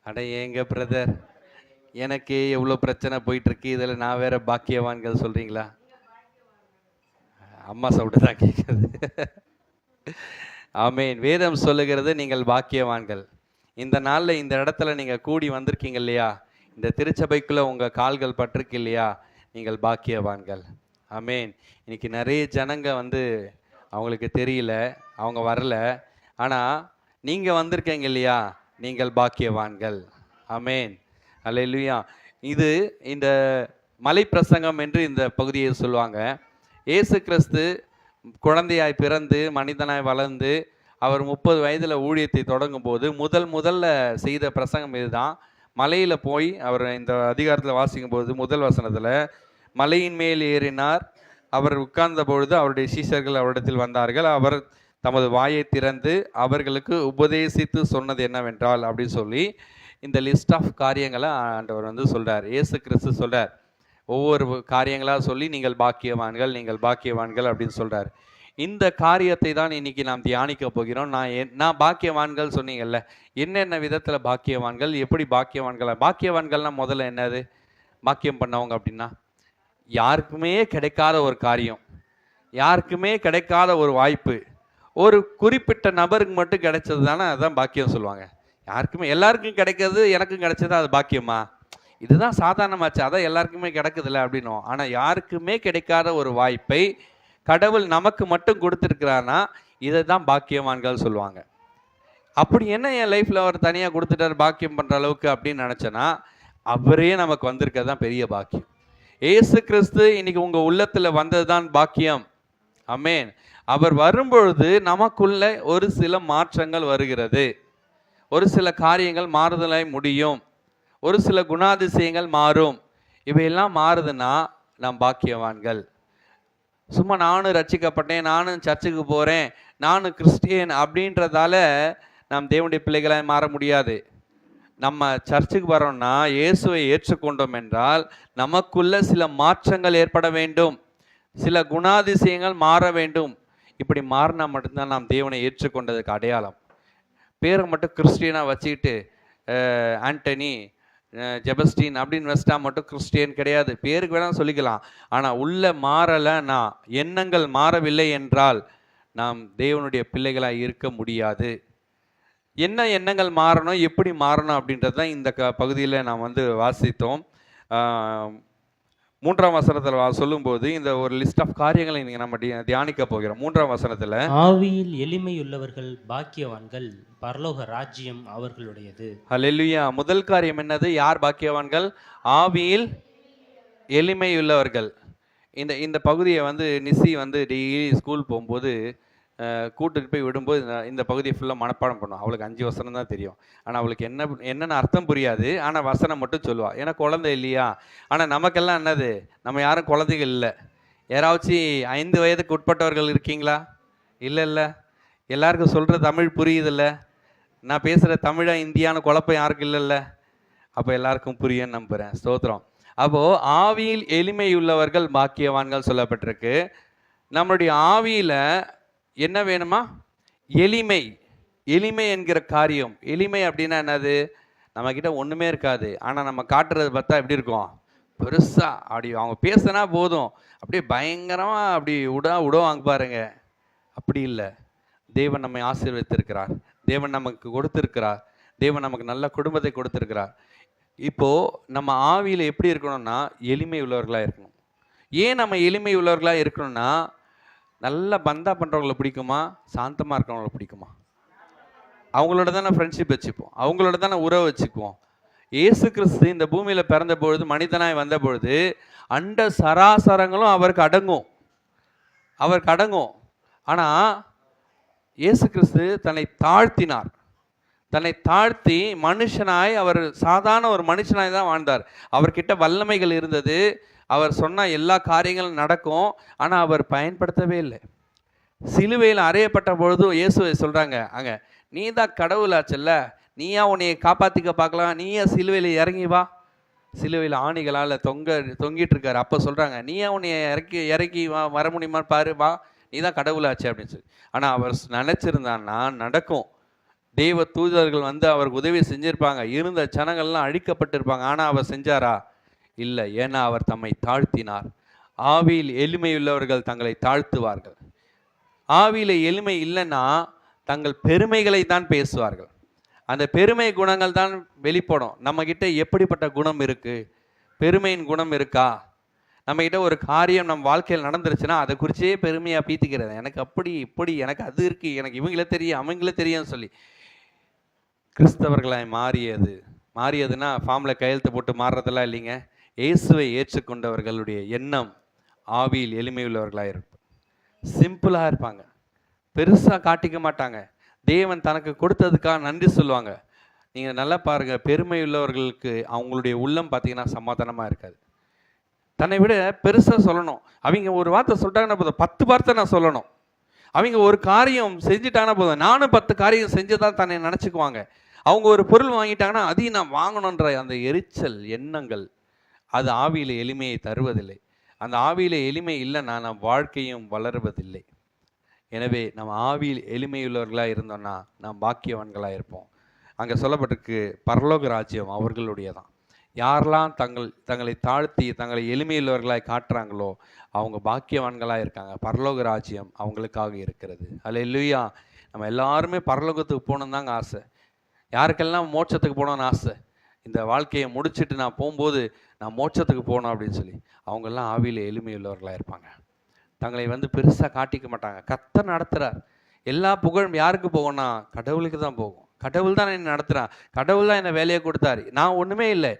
அட ஏங்க பிரதர், எனக்கே எவ்வளோ பிரச்சனை போயிட்டு இருக்கு, இதில் நான் வேற பாக்கியவான்கள் சொல்றீங்களா? அம்மா சவுண்டு தான் கேட்குது. ஆமேன். வேதம் சொல்லுகிறது நீங்கள் பாக்கியவான்கள். இந்த நாளில் இந்த இடத்துல நீங்கள் கூடி வந்திருக்கீங்க இல்லையா? இந்த திருச்சபைக்குள்ளே உங்கள் கால்கள் பட்டிருக்கு இல்லையா? நீங்கள் பாக்கியவான்கள். ஆமேன். இன்னைக்கு நிறைய ஜனங்க வந்து அவங்களுக்கு தெரியல, அவங்க வரல. ஆனால் நீங்கள் வந்திருக்கீங்க இல்லையா? நீங்கள் பாக்கியவான்கள். ஆமேன். அல்லேலூயா. இது இந்த மலை பிரசங்கம் என்று இந்த பகுதியை சொல்லுவாங்க. இயேசு கிறிஸ்து குழந்தையாய் பிறந்து மனிதனாய் வளர்ந்து அவர் 30 வயதில் ஊழியத்தை தொடங்கும் போது முதல்ல செய்த பிரசங்கம் இதுதான். மலையில் போய் அவர் இந்த அதிகாரத்தில் வாசிக்கும் போது முதல் வசனத்தில் மலையின் மேல் ஏறினார். அவர் உட்கார்ந்த பொழுது அவருடைய சீஷர்கள் அவரிடத்தில் வந்தார்கள். அவர் தமது வாயை திறந்து அவர்களுக்கு உபதேசித்து சொன்னது என்னவென்றால் அப்படின்னு சொல்லி இந்த லிஸ்ட் ஆஃப் காரியங்களை ஆண்டவர் வந்து சொல்கிறார். இயேசு கிறிஸ்து சொல்கிறார். ஒவ்வொரு காரியங்களாக சொல்லி நீங்கள் பாக்கியவான்கள் அப்படின்னு சொல்கிறார். இந்த காரியத்தை தான் இன்னைக்கு நாம் தியானிக்க போகிறோம். நான் பாக்கியவான்கள் சொன்னீங்கல்ல, என்னென்ன விதத்தில் பாக்கியவான்கள், எப்படி பாக்கியவான்கள்னா முதல்ல என்னது? பாக்கியம் பண்ணவங்க அப்படின்னா யாருக்குமே கிடைக்காத ஒரு காரியம், யாருக்குமே கிடைக்காத ஒரு வாய்ப்பு, ஒரு குறிப்பிட்ட நபருக்கு மட்டும் கிடைச்சது தானே அதுதான் பாக்கியம் சொல்லுவாங்க. யாருக்குமே எல்லாருக்கும் கிடைக்கிறது எனக்கும் கிடைச்சது அது பாக்கியமா? இதுதான் சாதாரணமாச்சு, அதான் எல்லாருக்குமே கிடைக்குதுல்ல அப்படின்னும். ஆனால் யாருக்குமே கிடைக்காத ஒரு வாய்ப்பை கடவுள் நமக்கு மட்டும் கொடுத்துருக்கிறான்னா இதை தான் பாக்கியவான்கள் சொல்லுவாங்க. அப்படி என்ன என் லைஃப்பில் அவர் தனியாக கொடுத்துட்டார் பாக்கியம் பண்ணுற அளவுக்கு அப்படின்னு நினச்சேன்னா அவரே நமக்கு வந்திருக்கிறது தான் பெரிய பாக்கியம். ஏசு கிறிஸ்து இன்னைக்கு உங்கள் உள்ளத்தில் வந்தது தான் பாக்கியம். ஆமேன். அவர் வரும்பொழுது நமக்குள்ள ஒரு சில மாற்றங்கள் வருகிறது, ஒரு சில காரியங்கள் மாறுதலாய் முடியும், ஒரு சில குணாதிசயங்கள் மாறும். இவையெல்லாம் மாறுதுன்னா நாம் பாக்கியவான்கள். சும்மா நானும் ரட்சிக்கப்பட்டேன், நானும் சர்ச்சுக்கு போகிறேன், நானும் கிறிஸ்டியன் அப்படின்றதால நாம் தேவனுடைய பிள்ளைகளாக மாற முடியாது. நம்ம சர்ச்சுக்கு வரோம்னா இயேசுவை ஏற்றுக்கொண்டோம் என்றால் நமக்குள்ள சில மாற்றங்கள் ஏற்பட வேண்டும், சில குணாதிசயங்கள் மாற வேண்டும். இப்படி மாறினா மட்டும்தான் நாம் தேவனை ஏற்றுக்கொண்டதுக்கு அடையாளம். பேரை மட்டும் கிறிஸ்டியனாக வச்சுக்கிட்டு ஆண்டனி ஜெபஸ்டின் அப்படின்னு வச்சிட்டா மட்டும் கிறிஸ்டியன் கிடையாது. பேருக்கு வேணால் சொல்லிக்கலாம், ஆனால் உள்ள மாறலைன்னா, எண்ணங்கள் மாறவில்லை என்றால் நாம் தேவனுடைய பிள்ளைகளாக இருக்க முடியாது. என்ன எண்ணங்கள் மாறணும், எப்படி மாறணும் அப்படின்றது தான் இந்த பகுதியில் நாம் வந்து வாசித்தோம். 3ஆம் வசனத்தில் சொல்லும்போது இந்த ஒரு லிஸ்ட் ஆஃப் காரியங்களை நீங்கள் நம்ம தியானிக்க போகிறோம். 3ஆம் வசனத்தில் ஆவியில் எளிமையுள்ளவர்கள் பாக்கியவான்கள், பரலோக ராஜ்யம் அவர்களுடையது. அல்லேலூயா. முதல் காரியம் என்னது? யார் பாக்கியவான்கள்? ஆவியில் எளிமையுள்ளவர்கள். இந்த பகுதியை வந்து நிசி வந்து டெய்லி ஸ்கூல் போகும்போது கூட்டுட்டு போய் விடும்போது இந்த பகுதியை ஃபுல்லாக மனப்பாடம் பண்ணும். அவளுக்கு 5 வசனம் தான் தெரியும், ஆனால் அவளுக்கு என்னென்ன அர்த்தம் புரியாது. ஆனால் வசனம் மட்டும் சொல்லுவாள், ஏன்னா குழந்தை இல்லையா. ஆனால் நமக்கெல்லாம் என்னது, நம்ம யாரும் குழந்தைகள் இல்லை. யாராச்சும் 5 வயதுக்கு உட்பட்டவர்கள் இருக்கீங்களா? இல்லை. எல்லாருக்கும் சொல்கிற தமிழ் புரியுதில்ல, நான் பேசுகிற தமிழா இந்தியான்னு குழப்பம் யாருக்கும் இல்லைல்ல. அப்போ எல்லாருக்கும் புரியுன்னு நம்புகிறேன். ஸ்தோத்திரம். அப்போது ஆவியில் எளிமையுள்ளவர்கள் பாக்கியவான்கள் சொல்லப்பட்டிருக்கு. நம்மளுடைய ஆவியில் என்ன வேணுமா? எளிமை என்கிற காரியம். எளிமை அப்படின்னா என்னது? நம்மக்கிட்ட ஒன்றுமே இருக்காது, ஆனால் நம்ம காட்டுறது பார்த்தா எப்படி இருக்கும்? பெருசாக அப்படி அவங்க பேசுனா போதும், அப்படியே பயங்கரமாக அப்படி விடுவாங்க பாருங்க. அப்படி இல்லை. தேவன் நம்மை ஆசீர்வதித்திருக்கிறார், தேவன் நமக்கு கொடுத்துருக்கிறார், தேவன் நமக்கு நல்ல குடும்பத்தை கொடுத்துருக்கிறார். இப்போது நம்ம ஆவியில் எப்படி இருக்கணும்னா எளிமை உள்ளவர்களாக இருக்கணும். ஏன் நம்ம எளிமை உள்ளவர்களாக இருக்கணும்னா, நல்லா பந்தா பண்ணுறவங்களை பிடிக்குமா, சாந்தமாக இருக்கிறவங்கள பிடிக்குமா? அவங்களோட தானே ஃப்ரெண்ட்ஷிப் வச்சுப்போம், அவங்களோட தானே உறவு வச்சுக்குவோம். இயேசு கிறிஸ்து இந்த பூமியில் பிறந்த பொழுது, மனிதனாய் வந்த பொழுது அண்ட சராசரங்களும் அவருக்கு அடங்கும். ஆனால் இயேசு கிறிஸ்து தன்னை தாழ்த்தி மனுஷனாய், அவர் சாதாரண ஒரு மனுஷனாய் தான் வாழ்ந்தார். அவர்கிட்ட வல்லமைகள் இருந்தது, அவர் சொன்ன எல்லா காரியங்களும் நடக்கும், ஆனால் அவர் பயன்படுத்தவே இல்லை. சிலுவையில் அறையப்பட்ட பொழுதும் இயேசுவை சொல்கிறாங்க, அங்கே நீ தான் கடவுளாச்சல்ல, நீயா உன்னையை காப்பாற்றிக்க பார்க்கலாம், நீயா சிலுவையில் இறங்கி வா. சிலுவையில் ஆணிகளால் தொங்கிட்டு இருக்காரு. அப்போ சொல்கிறாங்க, நீயா உன்னையை இறக்கி வர முடியுமான்னு பாரு, வா, நீ தான் கடவுளாச்சு அப்படின்னு சொல்லி. ஆனால் அவர் நினச்சிருந்தான்னா நடக்கும். தேவ தூதர்கள் வந்து அவருக்கு உதவி செஞ்சிருப்பாங்க, இருந்த ஜனங்கள்லாம் அழிக்கப்பட்டிருப்பாங்க. ஆனால் அவர் செஞ்சாரா? இல்லை. ஏன்னா அவர் தம்மை தாழ்த்தினார். ஆவியில் எளிமையுள்ளவர்கள் தங்களை தாழ்த்துவார்கள். ஆவியில எளிமை இல்லைன்னா தங்கள் பெருமைகளை தான் பேசுவார்கள். அந்த பெருமை குணங்கள் தான் வெளிப்படும். நம்ம கிட்ட எப்படிப்பட்ட குணம் இருக்கு? பெருமையின் குணம் இருக்கா? நம்ம கிட்ட ஒரு காரியம் நம்ம வாழ்க்கையில் நடந்துருச்சுன்னா அதை குறிச்சே பெருமையா பீத்திக்கிறது. எனக்கு அப்படி இப்படி, எனக்கு அது இருக்கு, எனக்கு இவங்களே தெரியும் அவங்களே தெரியும்னு சொல்லி கிறிஸ்தவர்களாய் மாறியதுன்னா ஃபார்மில் கையெழுத்து போட்டு மாறுறதெல்லாம் இல்லைங்க. இயேசுவை ஏற்றுக்கொண்டவர்களுடைய எண்ணம் ஆவியில் எளிமையுள்ளவர்களாக இருப்பாங்க. சிம்பிளாக இருப்பாங்க, பெருசாக காட்டிக்க மாட்டாங்க. தேவன் தனக்கு கொடுத்ததுக்காக நன்றி சொல்லுவாங்க. நீங்கள் நல்லா பாருங்கள், பெருமை உள்ளவர்களுக்கு அவங்களுடைய உள்ளம் பார்த்தீங்கன்னா சமாதானமாக இருக்காது. தன்னை விட பெருசாக சொல்லணும். அவங்க ஒரு வார்த்தை சொல்லிட்டாங்கன்னா போதும், 10 வார்த்தை நான் சொல்லணும். அவங்க ஒரு காரியம் செஞ்சுட்டாங்கன்னா போதும், நானும் 10 காரியம் செஞ்சு தான் தன்னை நினச்சிக்குவாங்க. அவங்க ஒரு பொருள் வாங்கிட்டாங்கன்னா அதையும் நான் வாங்கணுன்ற அந்த எரிச்சல் எண்ணங்கள், அது ஆவியில் எளிமையை தருவதில்லை. அந்த ஆவியில் எளிமை இல்லைன்னா நம் வாழ்க்கையும் வளருவதில்லை. எனவே நம்ம ஆவியில் எளிமையுள்ளவர்களாக இருந்தோம்னா நாம் பாக்கியவான்களாக இருப்போம். அங்கே சொல்லப்பட்டிருக்கு, பரலோக ராஜ்யம் அவர்களுடைய தான். யாரெல்லாம் தங்களை தாழ்த்தி தங்களை எளிமையுள்ளவர்களாய் காட்டுறாங்களோ அவங்க பாக்கியவான்களாக இருக்காங்க. பரலோக ராஜ்யம் அவங்களுக்காக இருக்கிறது. அல்லேலூயா. நம்ம எல்லாருமே பரலோகத்துக்கு போகணுன்னு தாங்க ஆசை. யாருக்கெல்லாம் மோட்சத்துக்கு போகணுன்னு ஆசை? இந்த வாழ்க்கையை முடிச்சுட்டு நான் போகும்போது நான் மோட்சத்துக்கு போகணும் அப்படின்னு சொல்லி அவங்கெல்லாம் ஆவியில் எளிமையுள்ளவர்களாக இருப்பாங்க. தங்களை வந்து பெருசாக காட்டிக்க மாட்டாங்க. கர்த்தர் நடத்துகிறார். எல்லா புகழும் யாருக்கு போகும்னா கடவுளுக்கு தான் போகும். கடவுள் தான் என்னை நடத்துகிறான், கடவுள் தான் என்னை வேலையை கொடுத்தாரு. நான் ஒன்றுமே இல்லை,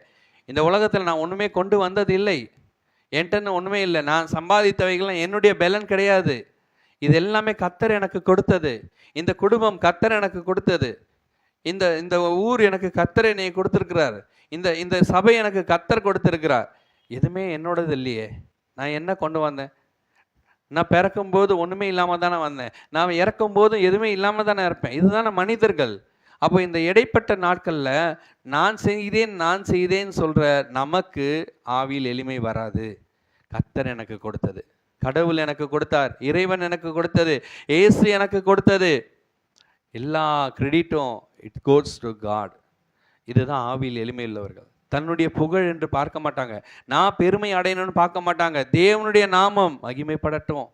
இந்த உலகத்தில் நான் ஒன்றுமே கொண்டு வந்தது இல்லை, என்கிட்ட ஒன்றுமே இல்லை. நான் சம்பாதித்தவைகள்லாம் என்னுடைய பலன் கிடையாது. இது எல்லாமே கர்த்தர் எனக்கு கொடுத்தது. இந்த குடும்பம் கர்த்தர் எனக்கு கொடுத்தது. இந்த இந்த ஊர் எனக்கு கர்த்தர் என்னை கொடுத்துருக்கிறார். இந்த இந்த சபை எனக்கு கர்த்தர் கொடுத்துருக்கிறார். எதுவுமே என்னோடது இல்லையே. நான் என்ன கொண்டு வந்தேன்? நான் பிறக்கும்போது ஒன்றுமே இல்லாமல் தானே வந்தேன். நான் இறக்கும்போதும் எதுவுமே இல்லாமல் தானே இருப்பேன். இதுதானே மனிதர்கள். அப்போ இந்த இடைப்பட்ட நாட்களில் நான் செய்தேன்னு சொல்கிற நமக்கு ஆவியில் எளிமை வராது. கர்த்தர் எனக்கு கொடுத்தது, கடவுள் எனக்கு கொடுத்தார், இறைவன் எனக்கு கொடுத்தது, இயேசு எனக்கு கொடுத்தது, எல்லா கிரெடிட்டும் இட் கோஸ் டு காட். இதுதான் ஆவியில் எளிமை உள்ளவர்கள். தன்னுடைய புகழ் என்று பார்க்க மாட்டாங்க, நான் பெருமை அடையணும்னு பார்க்க மாட்டாங்க. தேவனுடைய நாமம் மகிமைப்படட்டும்.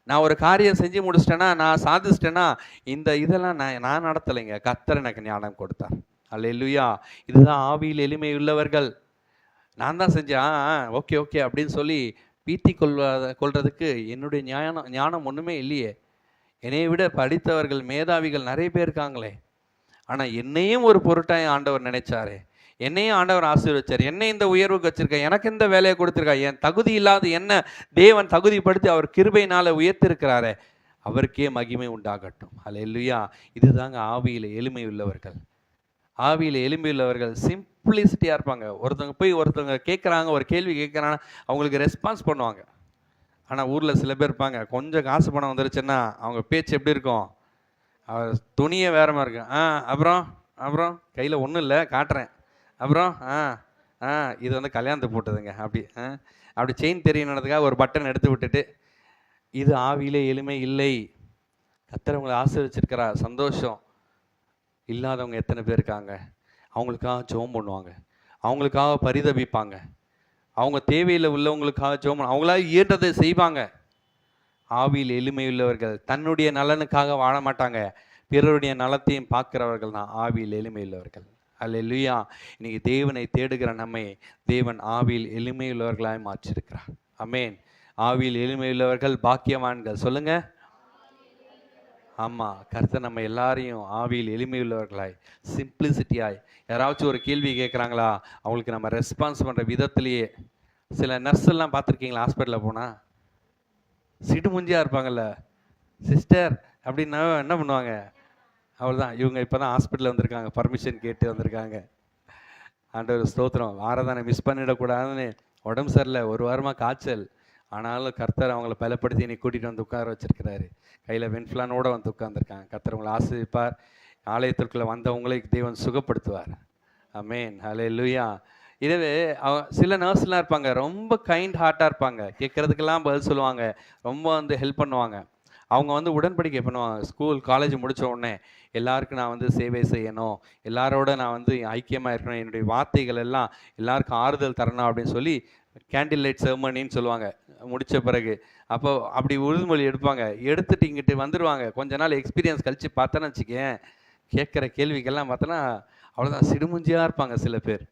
நான் ஒரு காரியம் செஞ்சு முடிச்சிட்டேன்னா, நான் சாதிச்சிட்டேன்னா, இந்த இதெல்லாம் நான் நடத்தலைங்க, கர்த்தர் எனக்கு ஞானம் கொடுத்தார். அல்லேலூயா. இதுதான் ஆவியில் எளிமை உள்ளவர்கள். நான் தான் செஞ்சேன், ஓகே ஓகே அப்படின்னு சொல்லி பீத்தி கொள்றதுக்கு என்னுடைய ஞானம் ஒன்றுமே இல்லையே. என்னையை விட படித்தவர்கள் மேதாவிகள் நிறைய பேர் இருக்காங்களே. ஆனால் என்னையும் ஒரு பொருட்டாக ஆண்டவர் நினைச்சாரு, என்னையும் ஆண்டவர் ஆசீர்வதிச்சார், என்னை இந்த உயர்வுக்கு வச்சிருக்க, எனக்கு இந்த வேலையை கொடுத்துருக்கா. என் தகுதி இல்லாத என்ன தேவன் தகுதிப்படுத்தி அவர் கிருபையினால உயர்த்திருக்கிறாரே, அவருக்கே மகிமை உண்டாகட்டும். அல்லேலூயா. இதுதாங்க ஆவியில் எளிமை உள்ளவர்கள். ஆவியில் எளிமை உள்ளவர்கள் சிம்பிளிசிட்டியாக இருப்பாங்க. ஒருத்தவங்க கேட்குறாங்க, ஒரு கேள்வி கேட்குறாங்கன்னா அவங்களுக்கு ரெஸ்பான்ஸ் பண்ணுவாங்க. ஆனால் ஊரில் சில பேர் இருப்பாங்க, கொஞ்சம் காசு பணம் வந்துருச்சுன்னா அவங்க பேச்சு எப்படி இருக்கும்? அவர் துணியே வேற மாதிரி இருக்கும். அப்புறம் அப்புறம் கையில் ஒன்றும் இல்லை, காட்டுறேன். அப்புறம் இது வந்து கல்யாணத்துக்கு போட்டதுங்க, அப்படி செயின் தெரியணுன்றதுக்காக ஒரு பட்டன் எடுத்து விட்டுட்டு, இது ஆவியிலே எளிமை இல்லை. கர்த்தர் உங்களை ஆசீர்வதிச்சிருக்கிறா, சந்தோஷம். இல்லாதவங்க எத்தனை பேர் இருக்காங்க? அவங்களுக்காக ஜெபம் பண்ணுவாங்க, அவங்களுக்காக பரிதபிப்பாங்க, அவங்க தேவையில் உள்ளவங்களுக்காக ஜெபம் பண்ண, அவங்களால இயன்றதை செய்வாங்க. ஆவியில் எளிமையுள்ளவர்கள் தன்னுடைய நலனுக்காக வாழ மாட்டாங்க, பிறருடைய நலத்தையும் பார்க்கிறவர்கள் தான் ஆவியில் எளிமையுள்ளவர்கள். அல்லேலூயா. இன்னைக்கு தேவனை தேடுகிற நம்மை தேவன் ஆவியில் எளிமையுள்ளவர்களாய் மாற்றிருக்கிறார். ஆமென். ஆவியில் எளிமையுள்ளவர்கள் பாக்கியவான்கள். சொல்லுங்க. ஆமாம், கர்த்தர் நம்ம எல்லாரையும் ஆவியில் எளிமையுள்ளவர்களாய், சிம்பிளிசிட்டியாய். யாராச்சும் ஒரு கேள்வி கேட்குறாங்களா, அவங்களுக்கு நம்ம ரெஸ்பான்ஸ் பண்ணுற விதத்திலேயே. சில நர்ஸெல்லாம் பார்த்துருக்கீங்களா? ஹாஸ்பிட்டலில் போனால் சிடுமுஞ்சியாக இருப்பாங்கல்ல, சிஸ்டர் அப்படின்னா என்ன பண்ணுவாங்க? அவ்வளோதான், இவங்க இப்போ தான் ஹாஸ்பிட்டலில் வந்திருக்காங்க, பர்மிஷன் கேட்டு வந்திருக்காங்க. ஆண்டவர் ஸ்தோத்திரம். வாரதானே மிஸ் பண்ணிடக்கூடாதுன்னு உடம்பு சரியில்லை, ஒரு வாரமாக காய்ச்சல், ஆனாலும் கர்த்தர் அவங்கள பலப்படுத்தி இன்னைக்கு கூட்டிகிட்டு வந்து உட்கார வச்சிருக்கிறாரு. கையில் வெண்ஃப்ளானோடு வந்து உட்காந்துருக்காங்க. கர்த்தர் உங்களை ஆசீர்வதிப்பார். ஆலயத்திற்குள்ளே வந்தவங்களை தேவன் சுகப்படுத்துவார். ஆமென். அல்லேலூயா. இதுவே சில நர்ஸ்லாம் இருப்பாங்க, ரொம்ப கைண்ட் ஹார்ட்டாக இருப்பாங்க, கேட்குறதுக்கெல்லாம் பதில் சொல்லுவாங்க, ரொம்ப வந்து ஹெல்ப் பண்ணுவாங்க. அவங்க வந்து உடன்படிக்கை பண்ணுவாங்க. ஸ்கூல், காலேஜ் முடிச்ச உடனே, எல்லாருக்கும் நான் வந்து சேவை செய்யணும், எல்லாரோட நான் வந்து ஐக்கியமா இருக்கணும், என்னுடைய வார்த்தைகள் எல்லாம் எல்லாருக்கும் ஆறுதல் தரணும் அப்படின்னு சொல்லி கேண்டில் லைட் செர்மனின்னு சொல்லுவாங்க. முடிச்ச பிறகு. அப்போ அப்படி உறுதிமொழி எடுப்பாங்க. எடுத்துட்டு இங்கிட்டு வந்துருவாங்க. கொஞ்ச நாள் எக்ஸ்பீரியன்ஸ் கழிச்சு பார்த்தோன்னு வச்சுக்கயேன், கேட்குற கேள்விக்கெல்லாம் பார்த்தோன்னா, அவ்வளோதான் சிடுமூஞ்சியா இருப்பாங்க சில பேர்.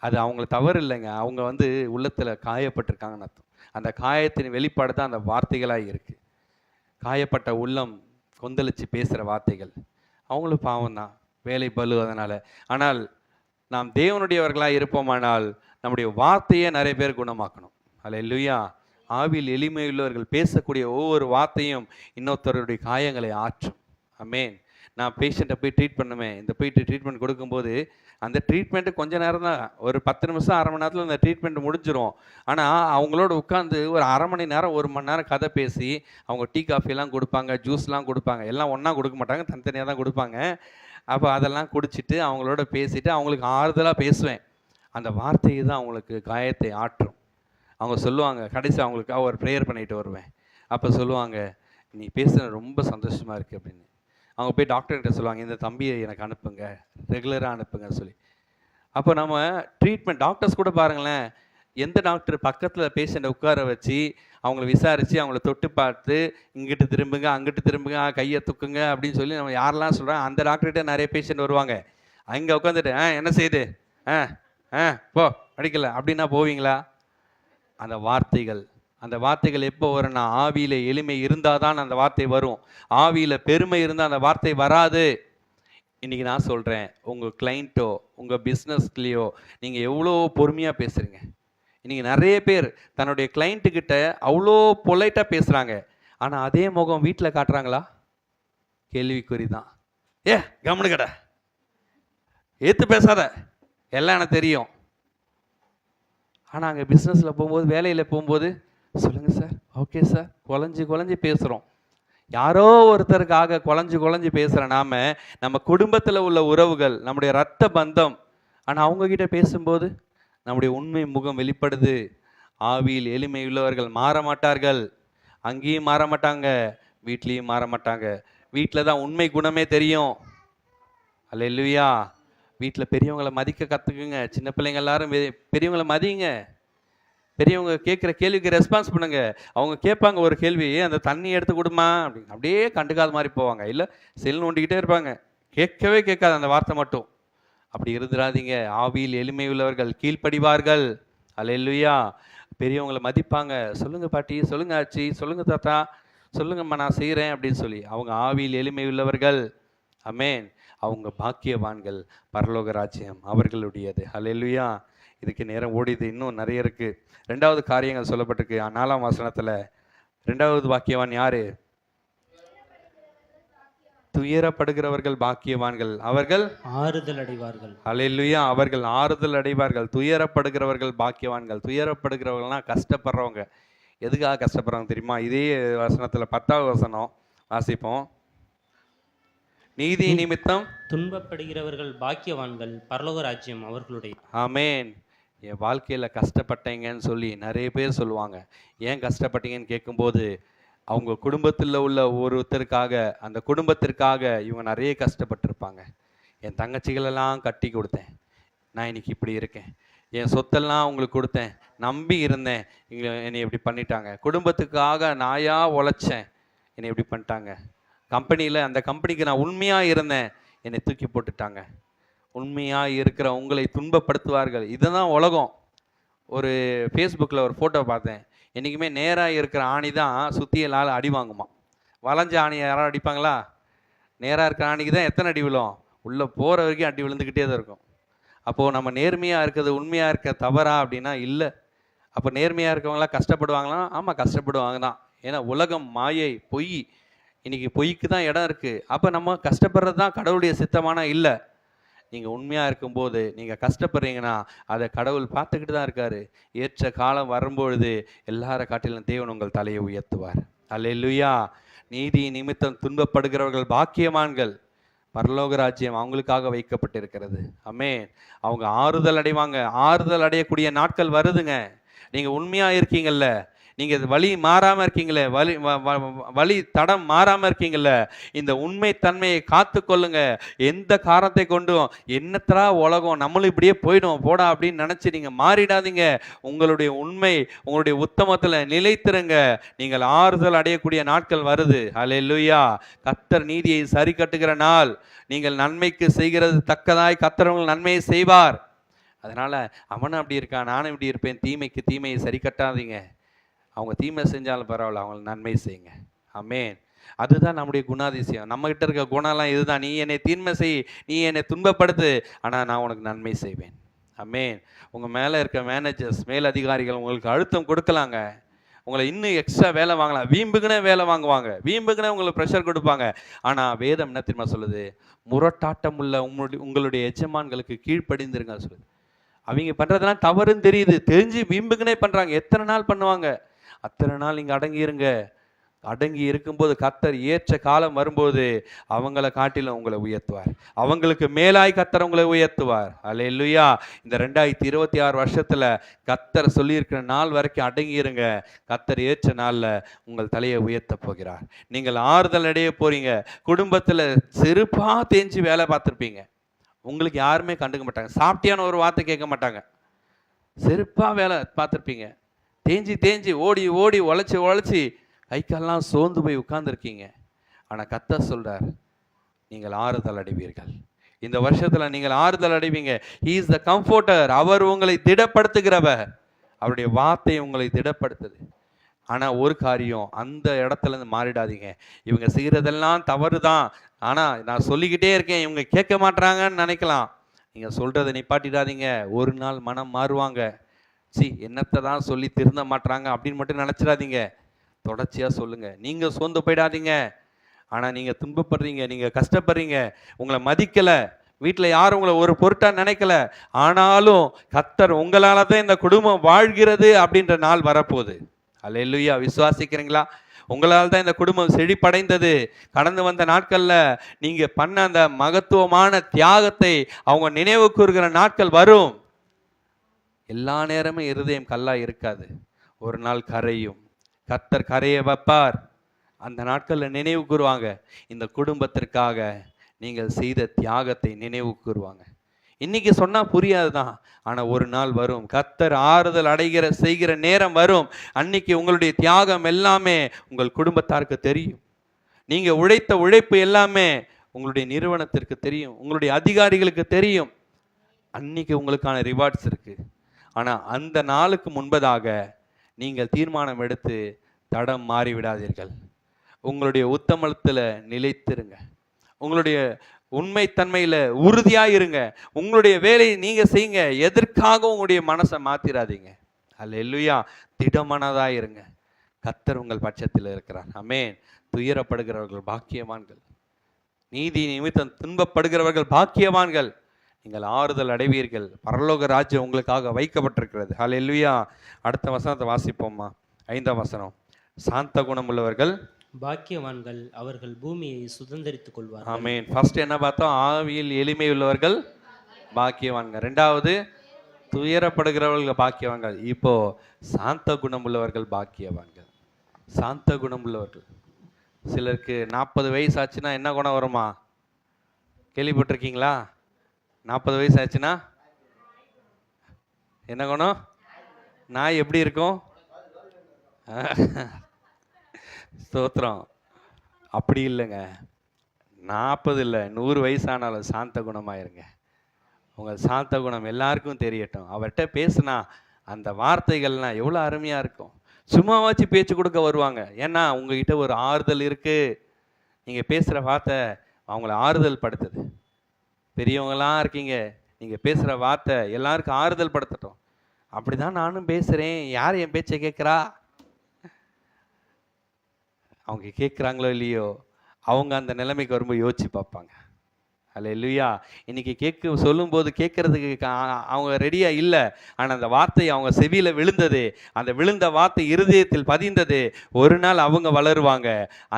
அது அவங்கள தவறு இல்லைங்க. அவங்க வந்து உள்ளத்துல காயப்பட்டிருக்காங்கன்னு அர்த்தம். அந்த காயத்தின் வெளிப்பாடு தான் அந்த வார்த்தைகளா இருக்கு. காயப்பட்ட உள்ளம் கொந்தளிச்சு பேசுற வார்த்தைகள். அவங்களும் பாவம் தான். வேலை பளு அதனால. ஆனால் நாம் தேவனுடையவர்களா இருப்போமானால், நம்முடைய வார்த்தையே நிறைய பேர் குணமாக்கணும். அல்லேலூயா! ஆவியில் எளிமையுள்ளவர்கள் பேசக்கூடிய ஒவ்வொரு வார்த்தையும் இன்னொருத்தருடைய காயங்களை ஆற்றும். ஆமென். நான் பேஷண்ட்டை போய் ட்ரீட் பண்ணுவேன். இந்த போயிட்டு ட்ரீட்மெண்ட் கொடுக்கும்போது, அந்த ட்ரீட்மெண்ட்டு கொஞ்ச நேரம் தான். ஒரு 10 நிமிஷம், 1/2 மணி நேரத்தில அந்த ட்ரீட்மெண்ட் முடிஞ்சிரும். ஆனா, அவங்களோட உட்கார்ந்து ஒரு 1/2 மணி நேரம், 1 மணி நேரம் கதை பேசி, அவங்க டீ, காஃபிலாம் குடுப்பாங்க, ஜூஸ்லாம் குடுப்பாங்க. எல்லாம் ஒண்ணா குடுக்க மாட்டாங்க. தனித்தனியா தான் குடுப்பாங்க. அப்ப அதெல்லாம் குடிச்சிட்டு, அவங்களோட பேசிட்டு, அவங்களுக்கு ஆறுதலா பேசுவேன். அந்த வார்த்தை தான் அவங்களுக்கு காயத்தை ஆற்றும். அவங்க சொல்லுவாங்க, கடைசியா அவங்களுக்காக ஒரு ப்ரேயர் பண்ணிட்டு வருவேன். அப்ப சொல்லுவாங்க, "நீ பேசுனது ரொம்ப சந்தோஷமா இருக்கு" அப்படின்னு. அவங்க போய் டாக்டர்கிட்ட சொல்லுவாங்க, "இந்த தம்பியை எனக்கு அனுப்புங்க, ரெகுலரா அனுப்புங்கன்னு" சொல்லி. அப்போ நம்ம ட்ரீட்மெண்ட் டாக்டர்ஸ் கூட பாருங்களேன், எந்த டாக்டர் பக்கத்துல பேஷண்ட்டை உட்கார வச்சு, அவங்கள விசாரிச்சு, அவங்கள தொட்டு பார்த்து, இங்கிட்டு திரும்புங்க, அங்கிட்டு திரும்புங்க, கையை தூக்குங்க அப்படின்னு சொல்லி நம்ம யாரெல்லாம் சொல்றோம், அந்த டாக்டர்கிட்ட நிறைய பேஷண்ட் வருவாங்க. அங்க உட்காந்துட்டு, என்ன செய்யுது? ஆ ஆ போ அடிக்கல அப்படின்னா போவீங்களா? அந்த வார்த்தைகள் அந்த வார்த்தைகள் எப்போ வரும்னா, ஆவியில எளிமை இருந்தால் தான் அந்த வார்த்தை வரும். ஆவியில பெருமை இருந்தால் அந்த வார்த்தை வராது. இன்னைக்கு நான் சொல்றேன், உங்க கிளைண்ட்டோ, உங்க பிஸ்னஸ்லயோ நீங்க எவ்வளோ பொறுமையா பேசுறீங்க. இன்னைக்கு நிறைய பேர் தன்னுடைய கிளைண்ட் கிட்ட அவ்வளோ பொலைட்டா பேசுறாங்க. ஆனா அதே முகம் வீட்டில் காட்டுறாங்களா? கேள்விக்குறி தான். கம்முனு கடை, ஏத்து பேசாத, எல்லாம் எனக்கு தெரியும். ஆனால் அங்கே பிஸ்னஸில் போகும்போது, வேலையில் போகும்போது, சொல்லுங்கள் சார், ஓகே சார், குழஞ்சி குழஞ்சி பேசுகிறோம். யாரோ ஒருத்தருக்காக குழஞ்சி குழஞ்சி பேசுகிற நாம, நம்ம குடும்பத்தில் உள்ள உறவுகள், நம்முடைய இரத்த பந்தம், ஆனால் அவங்கக்கிட்ட பேசும்போது நம்முடைய உண்மை முகம் வெளிப்படுது. ஆவியில் எளிமை உள்ளவர்கள் மாற மாட்டார்கள். அங்கேயும் மாற மாட்டாங்க, வீட்லேயும் மாற மாட்டாங்க. வீட்டில் தான் உண்மை குணமே தெரியும். அல்லேலூயா! வீட்டில் பெரியவங்களை மதிக்க கற்றுக்குங்க. சின்ன பிள்ளைங்க எல்லாரும் பெரியவங்களை மதிங்க. பெரியவங்க கேட்குற கேள்விக்கு ரெஸ்பான்ஸ் பண்ணுங்க. அவங்க கேட்பாங்க ஒரு கேள்வி, அந்த தண்ணி எடுத்து கொடுமா அப்படின்னு, அப்படியே கண்டுக்காத மாதிரி போவாங்க. இல்லை செல் நோண்டிக்கிட்டே இருப்பாங்க. கேட்கவே கேட்காது அந்த வார்த்தை மட்டும். அப்படி இருந்துடாதீங்க. ஆவியில் எளிமை உள்ளவர்கள் கீழ்ப்படிவார்கள். அல்லேலூயா! பெரியவங்களை மதிப்பாங்க. சொல்லுங்க பாட்டி, சொல்லுங்க ஆச்சி, சொல்லுங்க தாத்தா, சொல்லுங்கம்மா நான் செய்கிறேன் அப்படின்னு சொல்லி. அவங்க ஆவியில் எளிமை உள்ளவர்கள். ஆமென். அவங்க பாக்கியவான்கள். பரலோக ராஜ்யம் அவர்களுடையது. அல்லேலூயா! இதுக்கு நேரம் ஓடிது, இன்னும் நிறைய இருக்கு. 2வது காரியங்கள் சொல்லப்பட்டிருக்கு 4ஆம் வசனத்துல. 2வது பாக்கியவான் யாரு? துயரப்படுகிறவர்கள் பாக்கியவான்கள், அவர்கள் ஆறுதல் அடைவார்கள். அல்லேலூயா! அவர்கள் ஆறுதல் அடைவார்கள். துயரப்படுகிறவர்கள் பாக்கியவான்கள். துயரப்படுகிறவர்கள்னா கஷ்டப்படுறவங்க. எதுக்காக கஷ்டப்படுறாங்க தெரியுமா? இதே வசனத்துல 10வது வசனம் வாசிப்போம். நீதி நிமித்தம் துன்பப்படுகிறவர்கள் பாக்கியவான்கள், பரலோக ராஜ்யம் அவர்களுடைய. ஆமென். என் வாழ்க்கையில் கஷ்டப்பட்டேங்கன்னு சொல்லி நிறைய பேர் சொல்லுவாங்க. ஏன் கஷ்டப்பட்டீங்கன்னு கேட்கும்போது, அவங்க குடும்பத்தில் உள்ள ஒருத்தருக்காக, அந்த குடும்பத்திற்காக இவங்க நிறைய கஷ்டப்பட்டிருப்பாங்க. என் தங்கச்சிகளெல்லாம் கட்டி கொடுத்தேன், நான் இன்னைக்கு இப்படி இருக்கேன். என் சொத்தெல்லாம் உங்களுக்கு கொடுத்தேன், நம்பி இருந்தேன், என்னை இப்படி பண்ணிட்டாங்க. குடும்பத்துக்காக நாயா உழைச்சேன், என்னை இப்படி பண்ணிட்டாங்க. கம்பெனியில், அந்த கம்பெனிக்கு நான் உண்மையாக இருந்தேன், என்னை தூக்கி போட்டுட்டாங்க. உண்மையாக இருக்கிற உங்களை துன்பப்படுத்துவார்கள். இதுதான் உலகம். ஒரு ஃபேஸ்புக்கில் ஒரு ஃபோட்டோ பார்த்தேன். என்றைக்குமே நேராக இருக்கிற ஆணி தான் சுத்தியலால் அடி வாங்குமா. வளைஞ்ச ஆணியை யாராவது அடிப்பாங்களா? நேராக இருக்கிற ஆணிக்கு தான் எத்தனை அடி விழும்? உள்ளே போகிற வரைக்கும் அடி விழுந்துக்கிட்டே தான் இருக்கும். அப்போது நம்ம நேர்மையாக இருக்கிறது உண்மையாக இருக்க தவறா அப்படின்னா இல்லை. அப்போ நேர்மையாக இருக்கவங்களாம் கஷ்டப்படுவாங்களா? ஆமாம், கஷ்டப்படுவாங்க தான். ஏன்னா உலகம் மாயை, பொய். இன்னைக்கு பொய்க்கு தான் இடம் இருக்குது. அப்போ நம்ம கஷ்டப்படுறது தான் கடவுளுடைய சித்தமானா இல்லை. நீங்கள் உண்மையாக இருக்கும்போது நீங்கள் கஷ்டப்படுறீங்கன்னா அதை கடவுள் பார்த்துக்கிட்டு தான் இருக்காரு. ஏற்ற காலம் வரும்பொழுது எல்லார காட்டிலும் தேவன் உங்கள் தலையை உயர்த்துவார். அல்லேலூயா! நீதி நிமித்தம் துன்பப்படுகிறவர்கள் பாக்கியவான்கள், பரலோக ராஜ்யம் அவங்களுக்காக வைக்கப்பட்டிருக்கிறது. ஆமென். அவங்க ஆறுதல் அடைவாங்க. ஆறுதல் அடையக்கூடிய நாட்கள் வருதுங்க. நீங்கள் உண்மையாக இருக்கீங்கல்ல, நீங்கள் வழி மாறாமல் இருக்கீங்களே, வழி தடம் மாறாமல் இருக்கீங்களே, இந்த உண்மை தன்மையை காத்து கொள்ளுங்க. எந்த காரணத்தை கொண்டும் என்னத்தரா உலகம் நம்மளும் இப்படியே போயிடும் போடா அப்படின்னு நினச்சி நீங்கள் மாறிடாதீங்க. உங்களுடைய உண்மை, உங்களுடைய உத்தமத்தில் நிலைத்திருங்க. நீங்கள் ஆறுதல் அடையக்கூடிய நாட்கள் வருது. அல்லேலூயா. கர்த்தர் நீதியை சரி கட்டுகிற நாள். நீங்கள் நன்மைக்கு செய்கிறது தக்கதாய் கர்த்தர் உங்கள் நன்மையை செய்வார். அதனால அவனும் அப்படி இருக்கான், நானும் இப்படி இருப்பேன், தீமைக்கு தீமையை சரி கட்டாதீங்க. அவங்க தீமை செஞ்சாலும் பரவாயில்ல, அவங்களுக்கு நன்மை செய்யுங்க. ஆமென். அதுதான் நம்முடைய குணாதிசயம். நம்மகிட்ட இருக்க குணம்லாம் இதுதான். நீ என்னை தீமை செய், நீ என்னை துன்பப்படுத்து, ஆனால் நான் உனக்கு நன்மை செய்வேன். ஆமென். உங்கள் மேலே இருக்க மேனேஜர்ஸ், மேல் அதிகாரிகள் உங்களுக்கு அழுத்தம் கொடுக்கலாங்க. உங்களை இன்னும் எக்ஸ்ட்ரா வேலை வாங்கலாம். வீம்புக்குனே வேலை வாங்குவாங்க, வீம்புக்குனே உங்களுக்கு ப்ரெஷர் கொடுப்பாங்க. ஆனால் வேதம் என்ன தெரியுமா சொல்லுது? முரட்டாட்டம் உள்ள உங்களுடைய எஜமான்களுக்கு கீழ்ப்படிந்திருங்க சொல்லுது. அவங்க பண்ணுறதெல்லாம் தவறுன்னு தெரியுது, தெரிஞ்சு வீம்புக்குனே பண்ணுறாங்க. எத்தனை நாள் பண்ணுவாங்க? அத்தனை நாள் நீங்கள் அடங்கியிருங்க. அடங்கி இருக்கும்போது கர்த்தர் ஏற்ற காலம் வரும்போது அவங்கள காட்டிலும் உங்களை உயர்த்துவார். அவங்களுக்கு மேலாய் கர்த்தர் உங்களை உயர்த்துவார். அல்லேலூயா. இந்த 2026 வருஷத்தில் கர்த்தர் சொல்லியிருக்கிற நாள் வரைக்கும் அடங்கியிருங்க. கர்த்தர் ஏற்ற நாளில் உங்கள் தலையை உயர்த்த போகிறார். நீங்கள் ஆறுதல் அடைய போறீங்க. குடும்பத்தில் செருப்பாக தேஞ்சு வேலை பார்த்துருப்பீங்க. உங்களுக்கு யாருமே கண்டுக்க மாட்டாங்க. சாப்பிட்டியான ஒரு வார்த்தை கேட்க மாட்டாங்க. செருப்பாக வேலை பார்த்துருப்பீங்க. தேஞ்சி தேஞ்சி ஓடி ஓடி உழைச்சி உழைச்சி கை காலெல்லாம் சோர்ந்து போய் உட்கார்ந்துருக்கீங்க. ஆனால் கர்த்தர் சொல்றார், நீங்கள் ஆறுதல் அடைவீர்கள். இந்த வருஷத்தில் நீங்கள் ஆறுதல் அடைவீங்க. He is the கம்ஃபோர்ட்டர். அவர் உங்களை திடப்படுத்துகிறவர். அவருடைய வார்த்தை உங்களை திடப்படுத்துது. ஆனால் ஒரு காரியம், அந்த இடத்துலேருந்து மாறிடாதீங்க. இவங்க செய்கிறதெல்லாம் தவறு தான், ஆனால் நான் சொல்லிக்கிட்டே இருக்கேன், இவங்க கேட்க மாட்டாங்கன்னு நினைக்கலாம். நீங்கள் சொல்கிறத நிப்பாட்டிடாதீங்க. ஒரு நாள் மனம் மாறுவாங்க. என்னத்தை தான் சொல்லி திருந்த மாட்டுறாங்க அப்படின்னு மட்டும் நினச்சிடாதீங்க. தொடர்ச்சியாக சொல்லுங்கள். நீங்கள் சோர்ந்து போயிடாதீங்க. ஆனால் நீங்கள் துன்பப்படுறீங்க, நீங்கள் கஷ்டப்படுறீங்க, உங்களை மதிக்கலை, வீட்டில் யாரும் உங்களை ஒரு பொருட்டாக நினைக்கல, ஆனாலும் கர்த்தர் உங்களால் தான் இந்த குடும்பம் வாழ்கிறது அப்படின்ற நாள் வரப்போகுது. அல்லேலூயா. விசுவாசிக்கிறீங்களா? உங்களால் தான் இந்த குடும்பம் செழிப்படைந்தது. கடந்து வந்த நாட்களில் நீங்கள் பண்ண அந்த மகத்துவமான தியாகத்தை அவங்க நினைவு கூறுகிற நாட்கள் வரும். எல்லா நேரமும் இருதயம் கல்லாக இருக்காது. ஒரு நாள் கரையும். கர்த்தர் கரையை வைப்பார். அந்த நாட்களில் நினைவு கூறுவாங்க. இந்த குடும்பத்திற்காக நீங்கள் செய்த தியாகத்தை நினைவு கூறுவாங்க. இன்னைக்கு சொன்னால் புரியாது தான், ஆனால் ஒரு நாள் வரும். கர்த்தர் ஆறுதல் செய்கிற நேரம் வரும். அன்னைக்கு உங்களுடைய தியாகம் எல்லாமே உங்கள் குடும்பத்தாருக்கு தெரியும். நீங்கள் உழைத்த உழைப்பு எல்லாமே உங்களுடைய நிறுவனத்திற்கு தெரியும், உங்களுடைய அதிகாரிகளுக்கு தெரியும். அன்னைக்கு உங்களுக்கான ரிவார்ட்ஸ் இருக்கு. ஆனால் அந்த நாளுக்கு முன்பதாக நீங்கள் தீர்மானம் எடுத்து தடம் மாறிவிடாதீர்கள். உங்களுடைய உத்தமத்தில் நிலைத்திருங்க. உங்களுடைய உண்மைத்தன்மையில் உறுதியாக இருங்க. உங்களுடைய வேலையை நீங்கள் செய்யுங்க. எதற்காக உங்களுடைய மனசை மாற்றிடாதீங்க. அல்லேலூயா. திடமனதாக இருங்க. கர்த்தர் உங்கள் பட்சத்தில் இருக்கிறார். ஆமென். துயரப்படுகிறவர்கள் பாக்கியவான்கள். நீதி நிமித்தம் துன்பப்படுகிறவர்கள் பாக்கியவான்கள். நீங்கள் ஆறுதல் அடைவீர்கள். பரலோக ராஜ்யம் உங்களுக்காக வைக்கப்பட்டிருக்கிறது. அல்லேலூயா. அடுத்த வசனத்தை வாசிப்போம்மா. 5ஆம் வசனம். சாந்த குணம் உள்ளவர்கள் பாக்கியவான்கள், அவர்கள் பூமியை சுதந்தரித்துக் கொள்வார்கள். ஆமென். ஃபர்ஸ்ட் என்ன பார்த்தோம்? ஆவியில் எளிமை உள்ளவர்கள் பாக்கியவான்கள். 2வது துயரப்படுகிறவர்கள் பாக்கியவான்கள். இப்போ சாந்த குணம் உள்ளவர்கள் பாக்கியவான்கள். சாந்த குணம் உள்ளவர்கள். சிலருக்கு 40 வயசு ஆச்சுன்னா என்ன குணம் வருமா? கேள்விப்பட்டிருக்கீங்களா? 40 வயசு ஆச்சுன்னா என்ன குணம்? நாய் எப்படி இருக்கும்? ஸ்தோத்திரம். அப்படி இல்லைங்க. 40 இல்லை, 100 வயசானாலும் சாந்த குணமாயிருங்க. உங்கள் சாந்த குணம் எல்லாருக்கும் தெரியட்டும். அவர்கிட்ட பேசுனா அந்த வார்த்தைகள்லாம் எவ்வளோ அருமையாக இருக்கும். சும்மாவாச்சு பேச்சு கொடுக்க வருவாங்க. ஏன்னா உங்ககிட்ட ஒரு ஆறுதல் இருக்குது. நீங்கள் பேசுகிற வார்த்தை அவங்கள ஆறுதல் படுத்துது. பெரியவங்களாம் இருக்கீங்க, நீங்கள் பேசுகிற வார்த்தை எல்லாருக்கும் ஆறுதல் படுத்தட்டும். அப்படி தான் நானும் பேசுகிறேன், யார் என் பேச்சை கேட்குறா? அவங்க கேட்குறாங்களோ இல்லையோ, அவங்க அந்த நிலைமைக்கு வரும்போது யோசிச்சு பார்ப்பாங்க. அல்லேலூயா. இன்னைக்கு சொல்லும்போது கேட்கறதுக்கு அவங்க ரெடியாக இல்லை. ஆனால் அந்த வார்த்தை அவங்க செவியில் விழுந்தது. அந்த விழுந்த வார்த்தை இருதயத்தில் பதிந்தது. ஒரு நாள் அவங்க வளருவாங்க.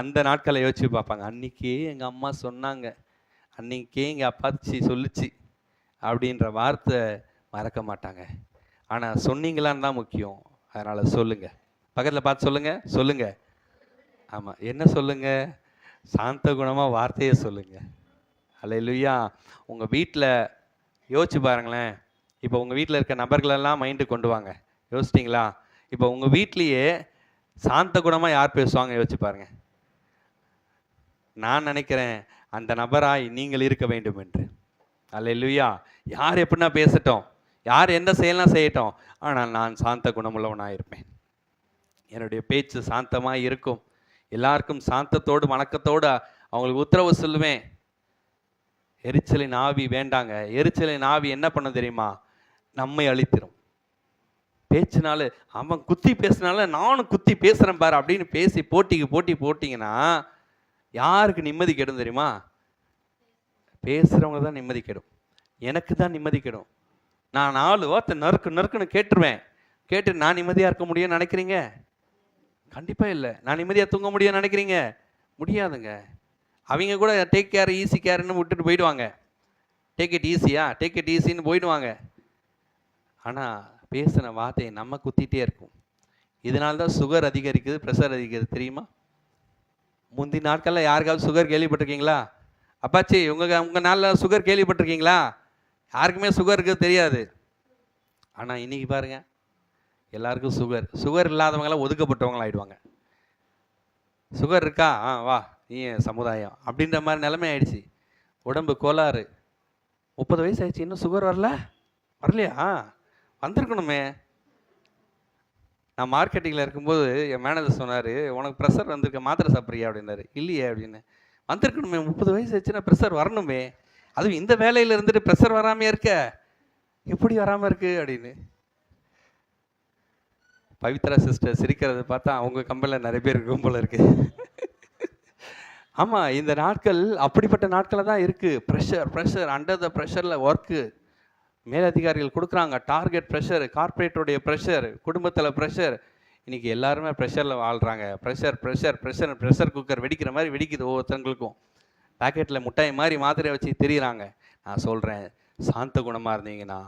அந்த நாட்களை யோசிச்சு பார்ப்பாங்க. அன்னைக்கே எங்கள் அம்மா சொன்னாங்க, அன்னைக்கே எங்கள் அப்பாச்சி சொல்லுச்சு அப்படின்ற வார்த்தை மறக்க மாட்டாங்க. ஆனால் சொன்னீங்களான்னு தான் முக்கியம். அதனால் சொல்லுங்கள். பக்கத்தில் பார்த்து சொல்லுங்க சொல்லுங்க. ஆமாம், என்ன சொல்லுங்க? சாந்த குணமாக வார்த்தையை சொல்லுங்க. அல்லேலூயா. உங்கள் வீட்டில் யோசிச்சு பாருங்களேன். இப்போ உங்கள் வீட்டில் இருக்க நபர்களெல்லாம் மைண்டு கொண்டு வாங்க. யோசிச்சிட்டிங்களா? இப்போ உங்கள் வீட்லேயே சாந்த குணமாக யார் பேசுவாங்க யோசிச்சு பாருங்க. நான் நினைக்கிறேன் அந்த நபராய் நீங்கள் இருக்க வேண்டும் என்று. அல்லேலூயா. யார் எப்படின்னா பேசட்டும், யார் எந்த செயலாம் செய்யட்டும், ஆனால் நான் சாந்த குணமுள்ளவனாக இருப்பேன். என்னுடைய பேச்சு சாந்தமாக இருக்கும். எல்லாருக்கும் சாந்தத்தோடு வணக்கத்தோடு அவங்களுக்கு உத்தரவு சொல்லுவேன். எரிச்சலின் ஆவி வேண்டாங்க. எரிச்சலின் ஆவி என்ன பண்ண தெரியுமா? நம்மை அழித்திரும். பேச்சுனால அவன் குத்தி பேசினால நானும் குத்தி பேசுகிறேன் பாரு அப்படின்னு பேசி போட்டிங்கன்னா யாருக்கு நிம்மதி கெடும் தெரியுமா? பேசுகிறவங்க தான் நிம்மதி கெடும். எனக்கு தான் நிம்மதி கெடும். நான் 4 வார்த்தை நறுக்குன்னு கேட்டுருவேன். கேட்டு நான் நிம்மதியாக இருக்க முடியும்னு நினைக்கிறீங்க? கண்டிப்பாக இல்லை. நான் நிம்மதியாக தூங்க முடியும்னு நினைக்கிறீங்க? முடியாதுங்க. அவங்க கூட டேக் கேர் ஈஸி கேர்ன்னு விட்டுட்டு போயிடுவாங்க. டேக் இட் ஈஸியா, டேக் இட் ஈஸின்னு போயிடுவாங்க. ஆனால் பேசின வார்த்தையை நம்ம குத்திகிட்டே இருக்கும். இதனால தான் சுகர் அதிகரிக்குது, ப்ரெஷர் அதிகரிக்குது தெரியுமா? முந்தி நாட்களில் யாருக்காவது சுகர் கேள்விப்பட்டிருக்கீங்களா? அப்பாச்சி உங்கள் நாளில் சுகர் கேள்விப்பட்டிருக்கீங்களா? யாருக்குமே சுகர் இருக்குது தெரியாது. ஆனால் இன்றைக்கி பாருங்கள், எல்லாருக்கும் சுகர் இல்லாதவங்களாம் ஒதுக்கப்பட்டவங்களாம் ஆகிடுவாங்க. சுகர் இருக்கா? வா நீ சமுதாயம் அப்படின்ற மாதிரி நிலைமை ஆயிடுச்சு. உடம்பு கோளாறு. 30 வயசு ஆயிடுச்சு, இன்னும் சுகர் வரலையா? வந்திருக்கணுமே. நான் மார்க்கெட்டிங்கில் இருக்கும்போது என் மேனேஜர் சொன்னார், உனக்கு ப்ரெஷர் வந்திருக்க, மாத்திரை சாப்பிட்றியா அப்படின்னாரு. இல்லையே அப்படின்னு. வந்திருக்கணுமே, 30 வயசு ஆச்சுன்னா ப்ரெஷர் வரணுமே. அதுவும் இந்த வேலையில் இருந்துட்டு ப்ரெஷர் வராமையே இருக்க, எப்படி வராமல் இருக்கு அப்படின்னு. பவித்ரா சிஸ்டர் சிரிக்கிறத பார்த்தா அவங்க கம்பெனியில் நிறைய பேர் இருக்கும் போல இருக்கு. ஆமாம், இந்த நாட்கள் அப்படிப்பட்ட நாட்களில் தான் இருக்குது. ப்ரெஷர் அண்டர் த ப்ரெஷரில் ஒர்க்கு. மேலதிகாரிகள் கொடுக்குறாங்க டார்கெட் ப்ரெஷர், கார்பரேட்டோடைய ப்ரெஷர், குடும்பத்தில் ப்ரெஷர். இன்றைக்கி எல்லாருமே ப்ரெஷரில் வாழ்கிறாங்க. ப்ரெஷர் குக்கர் வெடிக்கிற மாதிரி வெடிக்குது ஒவ்வொருத்தவங்களுக்கும். பேக்கெட்டில் முட்டாய் மாதிரி மாத்திரையை வச்சு தெரியுறாங்க. நான் சொல்கிறேன், சாந்த குணமாக இருந்தீங்கன்னா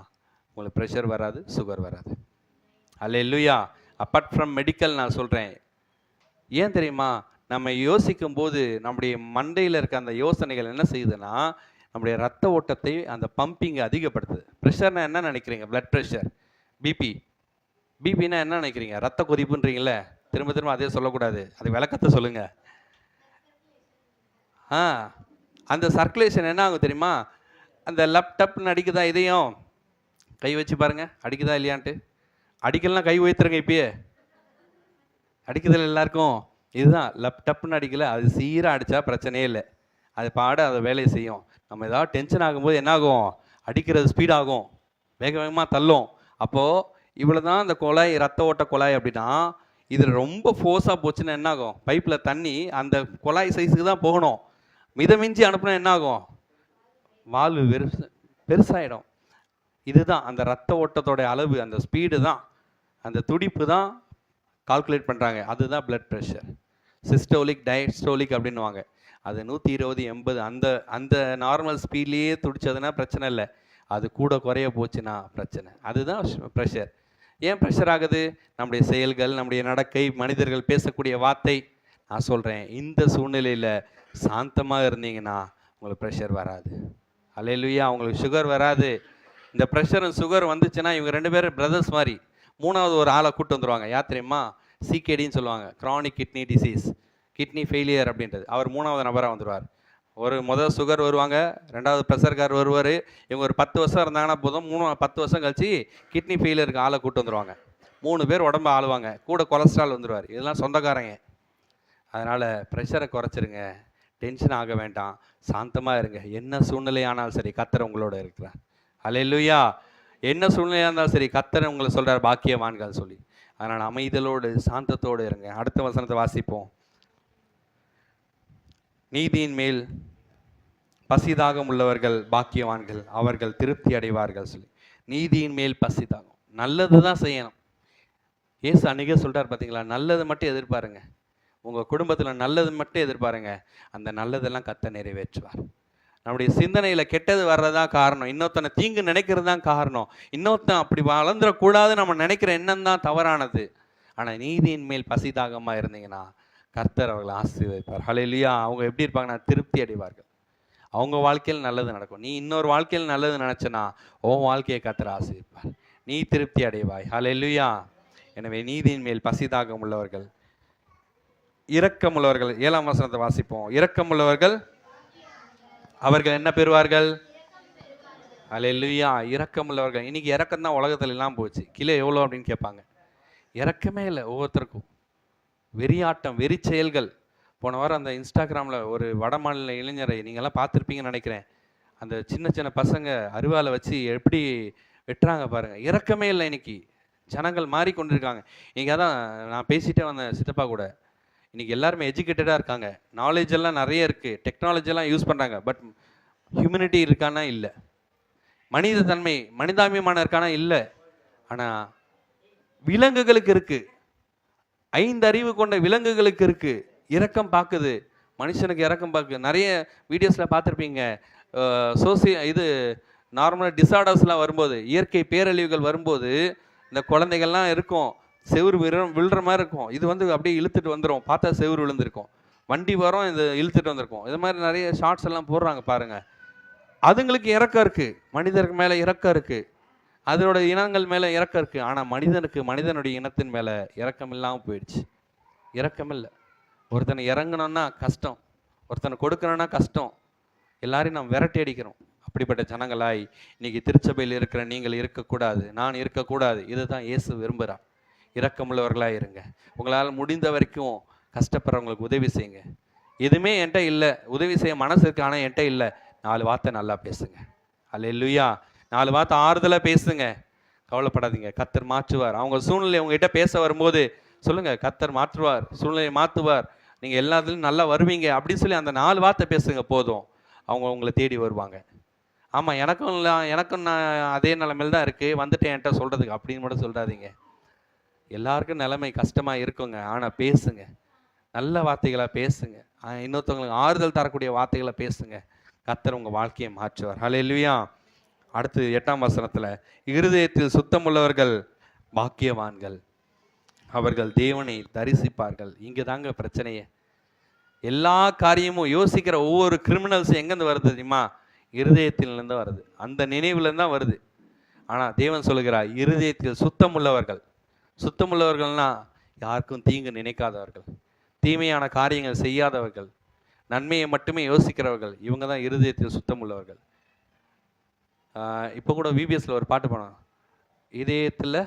உங்களுக்கு ப்ரெஷர் வராது, சுகர் வராது. அல்லேலூயா. அப்பார்ட் ஃப்ரம் மெடிக்கல் நான் சொல்கிறேன். ஏன் தெரியுமா? நம்ம யோசிக்கும் போது நம்முடைய மண்டையில் இருக்க அந்த யோசனைகள் என்ன செய்யுதுன்னா, நம்முடைய ரத்த ஓட்டத்தை அந்த பம்பிங்கை அதிகப்படுத்துது. ப்ரெஷர்னா என்ன நினைக்கிறீங்க? Blood pressure. பிபினா என்ன நினைக்கிறீங்க? ரத்த கொதிப்புன்றீங்களே. திரும்ப அதே சொல்லக்கூடாது, அது விளக்கத்தை சொல்லுங்க. அந்த சர்க்குலேஷன் என்ன ஆகும் தெரியுமா? அந்த லேப்டாப்னு அடிக்குதா இதயம்? கை வச்சு பாருங்க, அடிக்குதா இல்லையான்ட்டு. அடிக்கலாம் கை உயர்த்துருங்க. இப்பயே அடிக்குதில்ல எல்லாருக்கும். இதுதான் லேப்டாப்னு அடிக்கல, அது சீராக அடித்தா பிரச்சனையே இல்லை. அது அதை வேலையை செய்யும். நம்ம ஏதாவது டென்ஷன் ஆகும்போது என்ன ஆகும்? அடிக்கிறது ஸ்பீடாகும், வேக வேகமாக தள்ளும். அப்போது இவ்வளோ தான் அந்த குழாய், ரத்த ஓட்ட குழாய் அப்படின்னா, இதில் ரொம்ப ஃபோர்ஸாக போச்சுன்னா என்ன ஆகும்? பைப்பில் தண்ணி அந்த குழாய் சைஸுக்கு தான் போகணும். மிதமிஞ்சி அனுப்புனா என்ன ஆகும்? வால்வு பெருசாகிடும். இதுதான் அந்த ரத்த ஓட்டத்தோடைய அளவு, அந்த ஸ்பீடு தான், அந்த துடிப்பு தான் கால்குலேட் பண்ணுறாங்க. அதுதான் பிளட் ப்ரெஷர். சிஸ்டோலிக் டயஸ்டோலிக் அப்படின்னுவாங்க. அது 120 80 அந்த நார்மல் ஸ்பீட்லேயே துடிச்சதுன்னா பிரச்சனை இல்லை. அது கூட குறைய போச்சுன்னா பிரச்சனை. அதுதான் ப்ரெஷர். ஏன் ப்ரெஷர் ஆகுது? நம்முடைய செயல்கள், நம்முடைய நடக்கை, மனிதர்கள் பேசக்கூடிய வார்த்தை. நான் சொல்கிறேன், இந்த சூழ்நிலையில் சாந்தமாக இருந்தீங்கன்னா உங்களுக்கு ப்ரெஷர் வராது. அல்லேலூயா. உங்களுக்கு சுகர் வராது. இந்த ப்ரெஷரும் சுகர் வந்துச்சுன்னா இவங்க 2 பேரும் பிரதர்ஸ் மாதிரி. 3வது ஒரு ஆளை கூட்டு வந்துடுவாங்க. யார் தெரியுமா? சிகேடின்னு சொல்லுவாங்க, chronic kidney disease, kidney failure அப்படின்றது. அவர் 3வது நபராக வந்துடுவார். முதல் சுகர் வருவாங்க, 2வது ப்ரெஷர்கார் வருவார். இவங்க ஒரு 10 வருஷம் இருந்தாங்கன்னா போதும், 10 வருஷம் கழிச்சு கிட்னி ஃபெயிலியருக்கு ஆளை கூட்டு வந்துடுவாங்க. 3 பேர் உடம்பு ஆளுவாங்க, கூட கொலஸ்ட்ரால் வந்துடுவார். இதெல்லாம் சொந்தக்காரங்க. அதனால் ப்ரெஷரை குறைச்சிருங்க, டென்ஷன் ஆக வேண்டாம், சாந்தமாக இருங்க. என்ன சூழ்நிலையானாலும் சரி, கர்த்தர் உங்களோட இருக்கிறார். அல்லேலூயா. என்ன சூழ்நிலையாக இருந்தாலும் சரி, கர்த்தர் உங்களை சொல்கிறார் பாக்கியவான்கள் சொல்லி. அதனால் அமைதலோடு சாந்தத்தோடு இருங்க. அடுத்த வசனத்தை வாசிப்போம். நீதியின் மேல் பசிதாகம் உள்ளவர்கள் பாக்கியவான்கள், அவர்கள் திருப்தி அடைவார்கள் சொல்லி. நீதியின் மேல் பசிதாகம், நல்லது தான் செய்யணும். ஏசு அன்றைக்கே சொல்கிறார் பார்த்தீங்களா? நல்லது மட்டும் எதிர்பாருங்க. உங்கள் குடும்பத்தில் நல்லது மட்டும் எதிர்பாருங்க, அந்த நல்லதெல்லாம் கர்த்தர் நிறைவேற்றுவார். நம்முடைய சிந்தனையில் கெட்டது வர்றதான் காரணம். இன்னொருத்தனை தீங்கு நினைக்கிறது தான் காரணம். இன்னொருத்தன் அப்படி வளர்ந்துடக்கூடாது நம்ம நினைக்கிற எண்ணம் தான் தவறானது. ஆனால் நீதியின் மேல் பசி தாகமாக இருந்தீங்கன்னா கர்த்தர் அவர்களை ஆசீர்வதிப்பார். ஹல்லேலூயா. அவங்க எப்படி இருப்பாங்கன்னா திருப்தி அடைவார்கள். அவங்க வாழ்க்கையில் நல்லது நடக்கும். நீ இன்னொரு வாழ்க்கையில் நல்லது நினச்சனா உன் வாழ்க்கையை கர்த்தர் ஆசீர்வதிப்பார். நீ திருப்தி அடைவாய். ஹல்லேலூயா. எனவே நீதியின் மேல் பசி தாகம் உள்ளவர்கள், இரக்கமுள்ளவர்கள். 7ஆம் வசனத்தை வாசிப்போம். இரக்கமுள்ளவர்கள் அவர்கள் என்ன பெறுவார்கள்? ஹல்லேலூயா. இரக்கமுள்ளவர்கள். இன்னைக்கு இரக்கம் தான் உலகத்துல எல்லாம் போச்சு. கிலோ எவ்வளோ அப்படின்னு கேட்பாங்க. இரக்கமே இல்லை ஒவ்வொருத்தருக்கும். வெறியாட்டம், வெறி செயல்கள். போன வாரம் அந்த இன்ஸ்டாகிராமில் ஒரு வட மாநில இளைஞரை நீங்கள்லாம் பார்த்துருப்பீங்கன்னு நினைக்கிறேன். அந்த சின்ன சின்ன பசங்க அருவாலை வச்சு எப்படி வெட்டுறாங்க பாருங்கள். இரக்கமே இல்லை. இன்னைக்கு ஜனங்கள் மாறிக்கொண்டிருக்காங்க. இன்னைக்கு அதான் நான் பேசிகிட்டே வந்தேன் சித்தப்பா கூட. இன்றைக்கி எல்லாருமே எஜுகேட்டடாக இருக்காங்க, நாலேஜ் எல்லாம் நிறைய இருக்குது, டெக்னாலஜியெல்லாம் யூஸ் பண்ணுறாங்க. பட் ஹியூமனிட்டி இருக்கானா? இல்லை. மனித தன்மை, மனிதாபிமானம் இருக்கானா? இல்லை. ஆனால் விலங்குகளுக்கு இருக்குது. 5 அறிவு கொண்ட விலங்குகளுக்கு இருக்குது. இரக்கம் பார்க்குது. மனுஷனுக்கு இரக்கம் பார்க்குது. நிறைய வீடியோஸில் பார்த்துருப்பீங்க. இது நார்மலாக டிசார்டர்ஸ்லாம் வரும்போது, இயற்கை பேரழிவுகள் வரும்போது இந்த குழந்தைகள்லாம் இருக்கும், செவுறு விழுற மாதிரி இருக்கும். இது அப்படியே இழுத்துட்டு வந்துடும். பார்த்தா செவுறு விழுந்திருக்கும். வண்டி வரும், இது இழுத்துட்டு வந்திருக்கும். இது மாதிரி நிறைய ஷார்ட்ஸ் எல்லாம் போடுறாங்க பாருங்கள். அதுங்களுக்கு இறக்கம் இருக்குது. மனிதருக்கு மேலே இறக்கம் இருக்குது. அதோட இனங்கள் மேலே இறக்கம் இருக்குது. ஆனால் மனிதனுடைய இனத்தின் மேலே இறக்கம் இல்லாமல் போயிடுச்சு. இறக்கம் இல்லை. ஒருத்தனை இறங்கணும்னா கஷ்டம், ஒருத்தனை கொடுக்கணும்னா கஷ்டம். எல்லாரையும் நாம் விரட்டி அடிக்கிறோம். அப்படிப்பட்ட ஜனங்களாய் இன்னைக்கு திருச்சபையில் இருக்கிற நீங்கள் இருக்கக்கூடாது, நான் இருக்கக்கூடாது. இதுதான் இயேசு விரும்புகிறார். இரக்கமுள்ளவர்களாக இருங்க. உங்களால் முடிந்த வரைக்கும் கஷ்டப்படுறவங்களுக்கு உதவி செய்யுங்க. எதுவுமே என்கிட்ட இல்லை, உதவி செய்ய மனசு இருக்கு, ஆனால் என்கிட்ட இல்லை, 4 வார்த்தை நல்லா பேசுங்க. அல்லேலூயா. 4 வார்த்தை ஆறுதலாக பேசுங்க. கவலைப்படாதீங்க, கர்த்தர் மாற்றுவார். அவங்க சூழ்நிலை உங்ககிட்ட பேச வரும்போது சொல்லுங்க, கர்த்தர் மாற்றுவார், சூழ்நிலையை மாற்றுவார், நீங்கள் எல்லாத்துலையும் நல்லா வருவீங்க அப்படின்னு சொல்லி அந்த 4 வார்த்தை பேசுங்க போதும். அவங்க உங்களை தேடி வருவாங்க. ஆமாம், எனக்கும் நான் அதே நிலைமையில் தான் இருக்குது, வந்துட்டு என்கிட்ட சொல்கிறதுக்கு அப்படின்னு மட்டும் சொல்கிறாதீங்க. எல்லாருக்கும் நிலைமை கஷ்டமாக இருக்குங்க. ஆனால் பேசுங்க, நல்ல வார்த்தைகளாக பேசுங்க. இன்னொருத்தவங்களுக்கு ஆறுதல் தரக்கூடிய வார்த்தைகளை பேசுங்க. கர்த்தர் உங்கள் வாழ்க்கையை மாற்றுவார். ஹல்லேலூயா. அடுத்து 8ஆம் வசனத்தில், இருதயத்தில் சுத்தமுள்ளவர்கள் பாக்கியவான்கள், அவர்கள் தேவனை தரிசிப்பார்கள். இங்கே தாங்க பிரச்சனையே. எல்லா காரியமும் யோசிக்கிற ஒவ்வொரு கிரிமினல்ஸும் எங்கேருந்து வருது தெரியுமா? இருதயத்திலிருந்து வருது. அந்த நினைவுலேருந்து தான் வருது. ஆனால் தேவன் சொல்லுகிறார், இருதயத்தில் சுத்தமுள்ளவர்கள். சுத்தமுள்ளவர்கள்னா யாருக்கும் தீங்கு நினைக்காதவர்கள், தீமையான காரியங்கள் செய்யாதவர்கள், நன்மையை மட்டுமே யோசிக்கிறவர்கள். இவங்க தான் இருதயத்தில் சுத்தமுள்ளவர்கள். இப்போ கூட விபிஎஸ்ல ஒரு பாட்டு பாடம், இதயத்தில்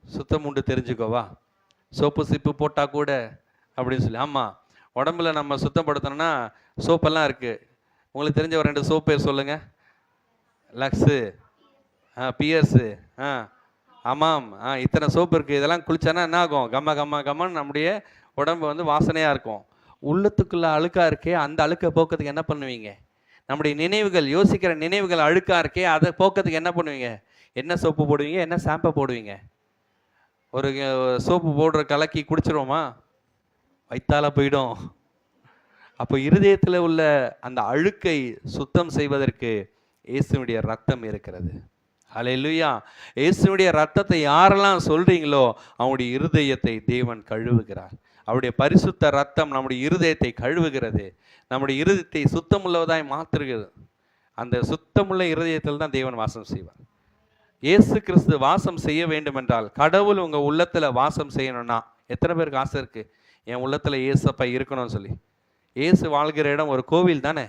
சுத்தம் உண்டு தெரிஞ்சுக்கோவா, சோப்பு சிப்பு போட்டால் கூட அப்படின்னு சொல்லி. ஆமாம், உடம்புல நம்ம சுத்தப்படுத்தணும்னா சோப்பெல்லாம் இருக்குது. உங்களுக்கு தெரிஞ்ச ஒரு 2 சோப்பு பேர் சொல்லுங்கள். லக்ஸு, பியர்ஸு, ஆமாம், இத்தனை சோப்பு இருக்குது. இதெல்லாம் குளிச்சானா என்ன ஆகும்? கம்மன்னு நம்முடைய உடம்பு வாசனையாக இருக்கும். உள்ளத்துக்குள்ளே அழுக்காக இருக்கே, அந்த அழுக்கை போக்கிறதுக்கு என்ன பண்ணுவீங்க? நம்முடைய நினைவுகள், யோசிக்கிற நினைவுகள் அழுக்காக இருக்கே, அதை போக்கிறதுக்கு என்ன பண்ணுவீங்க? என்ன சோப்பு போடுவீங்க? என்ன ஷாம்பை போடுவீங்க? ஒரு சோப்பு போடுற கலக்கி குடிச்சிருவோமா? வைத்தால போயிடும். அப்போ இருதயத்தில் உள்ள அந்த அழுக்கை சுத்தம் செய்வதற்கு இயேசுனுடைய ரத்தம் இருக்கிறது. ஹல்லேலூயா. இயேசுனுடைய ரத்தத்தை யாரெல்லாம் சொல்றீங்களோ அவனுடைய இருதயத்தை தேவன் கழுவுகிறார். அவருடைய பரிசுத்த ரத்தம் நம்முடைய இருதயத்தை கழுவுகிறது, நம்முடைய இருதயத்தை சுத்தமுள்ளதாய் மாற்றுகிறது. அந்த சுத்தமுள்ள இருதயத்தில் தான் தேவன் வாசம் செய்வார். இயேசு கிறிஸ்து வாசம் செய்ய வேண்டும் என்றால், கடவுள் உங்கள் உள்ளத்தில் வாசம் செய்யணும்னா, எத்தனை பேருக்கு ஆசை இருக்குது என் உள்ளத்தில் இயேசப்பா இருக்கணும்னு சொல்லி? இயேசு வாழ்கிற இடம் ஒரு கோவில் தானே.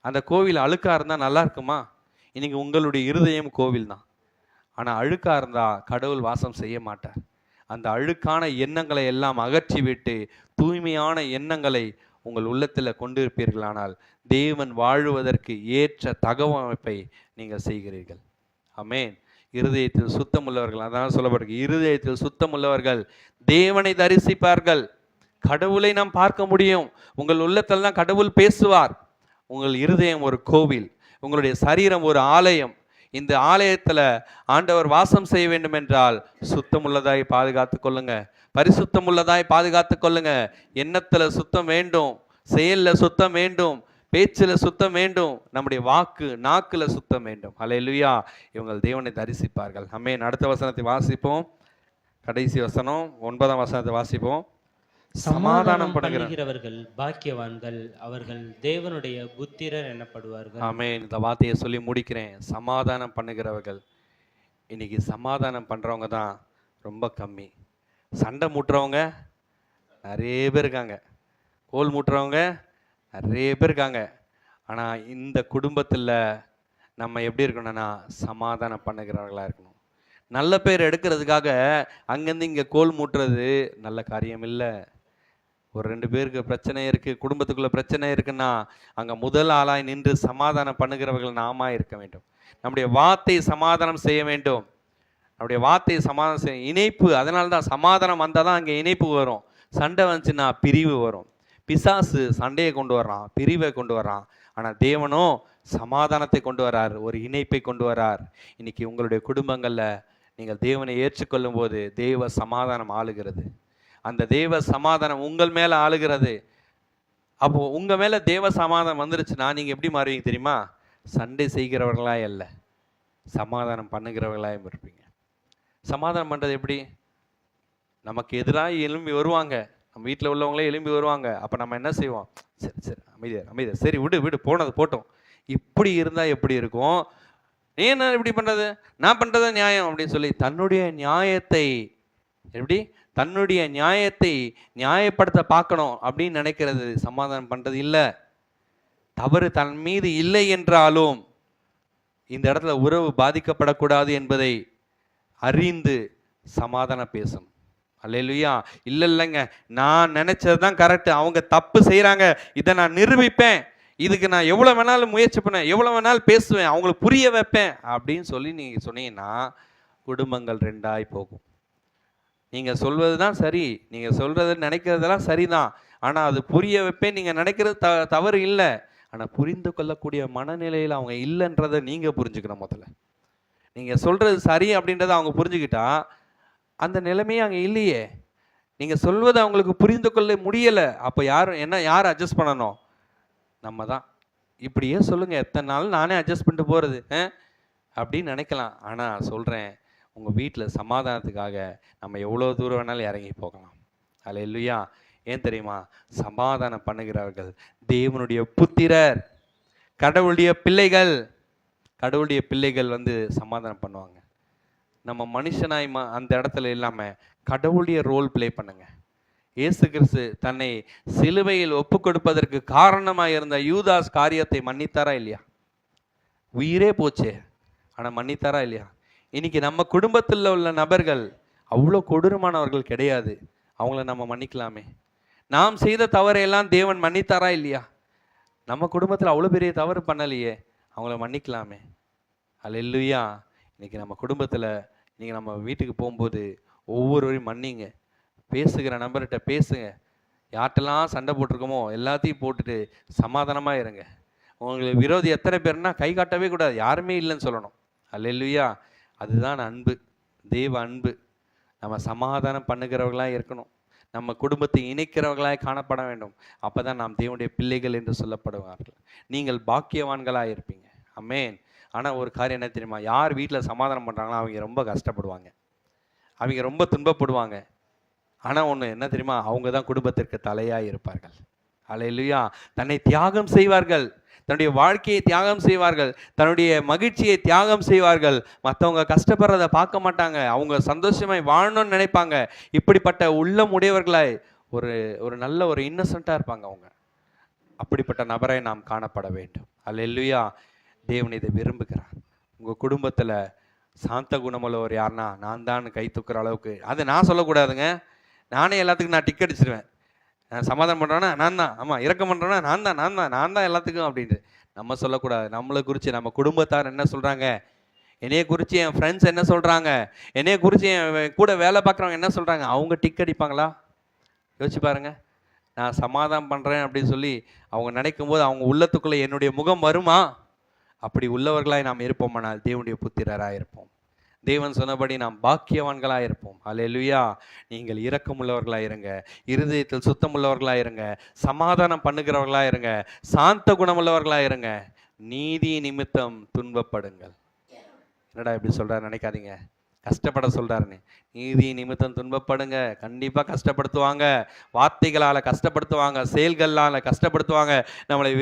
அந்த கோவில் அழுக்காக இருந்தால் நல்லா இருக்குமா? இன்னைக்கு உங்களுடைய இருதயம் கோவில் தான். ஆனால் அழுக்காக இருந்தால் கடவுள் வாசம் செய்ய மாட்டார். அந்த அழுக்கான எண்ணங்களை எல்லாம் அகற்றி விட்டு தூய்மையான எண்ணங்களை உங்கள் உள்ளத்தில் கொண்டிருப்பீர்களானால் தேவன் வாழுவதற்கு ஏற்ற தகவமைப்பை நீங்கள் செய்கிறீர்கள். ஆமென். இருதயத்தில் சுத்தமுள்ளவர்கள், அதான் சொல்லப்பட்டிருக்கு, இருதயத்தில் சுத்தமுள்ளவர்கள் தேவனை தரிசிப்பார்கள். கடவுளை நாம் பார்க்க முடியும். உங்கள் உள்ளத்தில் தான் கடவுள் பேசுவார். உங்கள் இருதயம் ஒரு கோவில், உங்களுடைய சரீரம் ஒரு ஆலயம். இந்த ஆலயத்தில் ஆண்டவர் வாசம் செய்ய வேண்டும் என்றால் சுத்தமுள்ளதாய் பாதுகாத்து கொள்ளுங்க, பரிசுத்தமுள்ளதாய் பாதுகாத்து கொள்ளுங்க. எண்ணத்தில் சுத்தம் வேண்டும், செயலில் சுத்தம் வேண்டும், பேச்சில் சுத்தம் வேண்டும், நம்முடைய நாக்கில் சுத்தம் வேண்டும். ஹல்லேலூயா. இவங்கள் தேவனை தரிசிப்பார்கள். ஆமென். அடுத்த வசனத்தை வாசிப்போம். கடைசி வசனம் 9ஆம் வசனத்தை வாசிப்போம். சமாதானம் பண்ணுகிறவர்கள் பாக்கியவான்கள், அவர்கள் தேவனுடைய புத்திரர் எனப்படுவார்கள். ஆமென். இந்த வார்த்தையை சொல்லி முடிக்கிறேன். சமாதானம் பண்ணுகிறவர்கள். இன்னைக்கு சமாதானம் பண்றவங்க தான் ரொம்ப கம்மி. சண்டை மூட்டுறவங்க நிறைய பேர் இருக்காங்க. கோல் மூட்டுறவங்க நிறைய பேர் இருக்காங்க. ஆனா இந்த குடும்பத்துல நம்ம எப்படி இருக்கணும்னா சமாதானம் பண்ணுகிறவர்களா இருக்கணும். நல்ல பேர் எடுக்கிறதுக்காக அங்கேருந்து இங்கே கோல் மூட்டுறது நல்ல காரியம் இல்லை. ஒரு 2 பேருக்கு பிரச்சனை இருக்குது, குடும்பத்துக்குள்ள பிரச்சனை இருக்குன்னா அங்கே முதல் ஆளாய் நின்று சமாதானம் பண்ணுகிறவர்கள் நாம இருக்க வேண்டும். நம்முடைய வார்த்தை சமாதானம் செய்ய வேண்டும். நம்முடைய வார்த்தை சமாதானம் செய்ய இணைப்பு. அதனால தான் சமாதானம் வந்தால் தான் அங்கே இணைப்பு வரும். சண்டை வந்துச்சுன்னா பிரிவு வரும். பிசாசு சண்டையை கொண்டு வர்றான், பிரிவை கொண்டு வர்றான். ஆனால் தேவனோ சமாதானத்தை கொண்டு வரார், ஒரு இணைப்பை கொண்டு வரார். இன்னைக்கு உங்களுடைய குடும்பங்களில் நீங்கள் தேவனை ஏற்றுக்கொள்ளும் போது தேவ சமாதானம் ஆளுகிறது. அந்த தேவ சமாதானம் உங்கள் மேலே ஆளுகிறது. அப்போ உங்கள் மேலே தேவ சமாதானம் வந்துருச்சுன்னா நீங்கள் எப்படி மாறுவீங்க தெரியுமா? சண்டை செய்கிறவர்களாக இல்லை, சமாதானம் பண்ணுகிறவர்களாக இருப்பீங்க. சமாதானம் பண்ணுறது எப்படி? நமக்கு எதிராக எழும்பி வருவாங்க, நம்ம வீட்டில் உள்ளவங்களே எழும்பி வருவாங்க. அப்போ நம்ம என்ன செய்வோம்? சரி சரி அமைதியா சரி விடு போனது போட்டோம். இப்படி இருந்தால் எப்படி இருக்கும்? நீ என்ன இப்படி பண்ணுறது, நான் பண்ணுறது நியாயம் அப்படின்னு சொல்லி தன்னுடைய நியாயத்தை நியாயப்படுத்த பார்க்கணும் அப்படின்னு நினைக்கிறது சமாதானம் பண்ணுறது இல்லை. தவறு தன் மீது இல்லை என்றாலும் இந்த இடத்துல உறவு பாதிக்கப்படக்கூடாது என்பதை அறிந்து சமாதானம் பேசணும். அல்லேலூயா. இல்லைங்க, நான் நினைச்சது தான் கரெக்ட், அவங்க தப்பு செய்கிறாங்க, இதை நான் நிரூபிப்பேன், இதுக்கு நான் எவ்வளோ வேணாலும் முயற்சி பண்ணேன், எவ்வளோ வேணாலும் பேசுவேன், அவங்களுக்கு புரிய வைப்பேன் அப்படின்னு சொல்லி நீங்கள் சொன்னீங்கன்னா குடும்பங்கள் 2ஆய் போகும். நீங்கள் சொல்வது தான் சரி, நீங்கள் சொல்கிறது நினைக்கிறதெல்லாம் சரிதான், ஆனால் அது புரிய வைப்பேன் நீங்கள் நினைக்கிறது தவறு இல்லை. ஆனால் புரிந்து கொள்ளக்கூடிய மனநிலையில் அவங்க இல்லைன்றதை நீங்கள் புரிஞ்சுக்கணும். முதல்ல நீங்கள் சொல்கிறது சரி அப்படின்றத அவங்க புரிஞ்சுக்கிட்டா அந்த நிலைமையே அங்கே இல்லையே. நீங்கள் சொல்வதை அவங்களுக்கு புரிந்து கொள்ள முடியலை. அப்போ யார் அட்ஜஸ்ட் பண்ணணும்? நம்ம தான். இப்படியே சொல்லுங்கள், எத்தனை நாள் நானே அட்ஜஸ்ட் பண்ணிட்டு போகிறது அப்படின்னு நினைக்கலாம். ஆனால் சொல்கிறேன், உங்கள் வீட்டில் சமாதானத்துக்காக நம்ம எவ்வளோ தூரம் வேணாலும் இறங்கி போகலாம். அல்லேலூயா. ஏன் தெரியுமா? சமாதானம் பண்ணுகிறவர்கள் தேவனுடைய புத்திரர், கடவுளுடைய பிள்ளைகள். கடவுளுடைய பிள்ளைகள் சமாதானம் பண்ணுவாங்க. நம்ம மனுஷனாய் அந்த இடத்துல இல்லாமல் கடவுளுடைய ரோல் ப்ளே பண்ணுங்க. இயேசு கிறிஸ்து தன்னை சிலுவையில் ஒப்பு கொடுப்பதற்கு காரணமாக இருந்த யூதாஸ் காரியத்தை மன்னித்தாரா இல்லையா? உயிரே போச்சே, ஆனால் மன்னித்தாரா இல்லையா? இன்னைக்கு நம்ம குடும்பத்தில் உள்ள நபர்கள் அவ்வளோ கொடூரமானவர்கள் கிடையாது, அவங்கள நம்ம மன்னிக்கலாமே. நாம் செய்த தவறையெல்லாம் தேவன் மன்னித்தாரா இல்லையா? நம்ம குடும்பத்தில் அவ்வளோ பெரிய தவறு பண்ணலையே, அவங்கள மன்னிக்கலாமே. அல்லேலூயா. இன்னைக்கு நம்ம குடும்பத்தில் நீங்கள் நம்ம வீட்டுக்கு போகும்போது ஒவ்வொருவரையும் மன்னிங்க. பேசுகிற நபர்கிட்ட பேசுங்க. யார்கிட்டலாம் சண்டை போட்டிருக்கோமோ எல்லாத்தையும் போட்டுட்டு சமாதானமாக இருங்க. உங்களுக்கு விரோதி எத்தனை பேர்னா கை காட்டவே கூடாது, யாருமே இல்லைன்னு சொல்லணும். அல்லேலூயா. அதுதான் அன்பு, தெய்வ அன்பு. நம்ம சமாதானம் பண்ணுகிறவர்களாக இருக்கணும். நம்ம குடும்பத்தை இணைக்கிறவர்களாக காணப்பட வேண்டும். அப்போ தான் நாம் தேவனுடைய பிள்ளைகள் என்று சொல்லப்படுவார்கள். நீங்கள் பாக்கியவான்களாக இருப்பீங்க. ஆமென். ஆனால் ஒரு காரியம் என்ன தெரியுமா? யார் வீட்டில் சமாதானம் பண்ணுறாங்களோ அவங்க ரொம்ப கஷ்டப்படுவாங்க, அவங்க ரொம்ப துன்பப்படுவாங்க. ஆனால் ஒன்று என்ன தெரியுமா? அவங்க தான் குடும்பத்திற்கு தலையாக இருப்பார்கள். அல்லேலூயா. தன்னை தியாகம் செய்வார்கள், தன்னுடைய வாழ்க்கையை தியாகம் செய்வார்கள், தன்னுடைய மகிழ்ச்சியை தியாகம் செய்வார்கள். மற்றவங்க கஷ்டப்படுறதை பார்க்க மாட்டாங்க, அவங்க சந்தோஷமாய் வாழணும்னு நினைப்பாங்க. இப்படிப்பட்ட உள்ளம் உடையவர்களாய் ஒரு நல்ல ஒரு இன்னசென்ட்டாக இருப்பாங்க அவங்க. அப்படிப்பட்ட நபரை நாம் காணப்பட வேண்டும். அல்லேலூயா. தேவன் இதை விரும்புகிறார். உங்கள் குடும்பத்தில் சாந்த குணமுள்ளவர் யாருன்னா நான் தான் கை தூக்குற அளவுக்கு, அது நான் சொல்லக்கூடாதுங்க. நானே எல்லாத்துக்கும் நான் டிக் அடிச்சிருவேன். சமாதானம் பண்ணுறேன்னா நான் தான், ஆமாம் இறக்கம் பண்ணுறேன்னா நான் தான் எல்லாத்துக்கும் அப்படின்ட்டு நம்ம சொல்லக்கூடாது. நம்மளை குறித்து நம்ம குடும்பத்தார் என்ன சொல்கிறாங்க, என்னைய குறித்து என் ஃப்ரெண்ட்ஸ் என்ன சொல்கிறாங்க, என்னைய குறித்து என் கூட வேலை பார்க்குறவங்க என்ன சொல்கிறாங்க, அவங்க டிக் அடிப்பாங்களா? யோசிச்சு பாருங்க. நான் சமாதானம் பண்ணுறேன் அப்படின்னு சொல்லி அவங்க நினைக்கும் போது அவங்க உள்ளத்துக்குள்ளே என்னுடைய முகம் வருமா? அப்படி உள்ளவர்களாய் நாம் இருப்போமானால் தேவனுடைய புத்திரராக இருப்போம். தேவன் சொன்னபடி நாம் பாக்கியவான்களாக இருப்போம். அல்லேலூயா. நீங்கள் இரக்கமுள்ளவர்களாக இருங்க, இருதயத்தில் சுத்தமுள்ளவர்களாக இருங்க, சமாதானம் பண்ணுகிறவர்களாக இருங்க, சாந்த குணமுள்ளவர்களாக இருங்க, நீதி நிமித்தம் துன்பப்படுங்கள். என்னடா இப்படி சொல்கிறார் நினைக்காதீங்க. கஷ்டப்பட சொல்கிறாருன்னு. நீதி நிமித்தம் துன்பப்படுங்க, கண்டிப்பாக கஷ்டப்படுத்துவாங்க, வார்த்தைகளால் கஷ்டப்படுத்துவாங்க, செயல்களால் கஷ்டப்படுத்துவாங்க, நம்மளை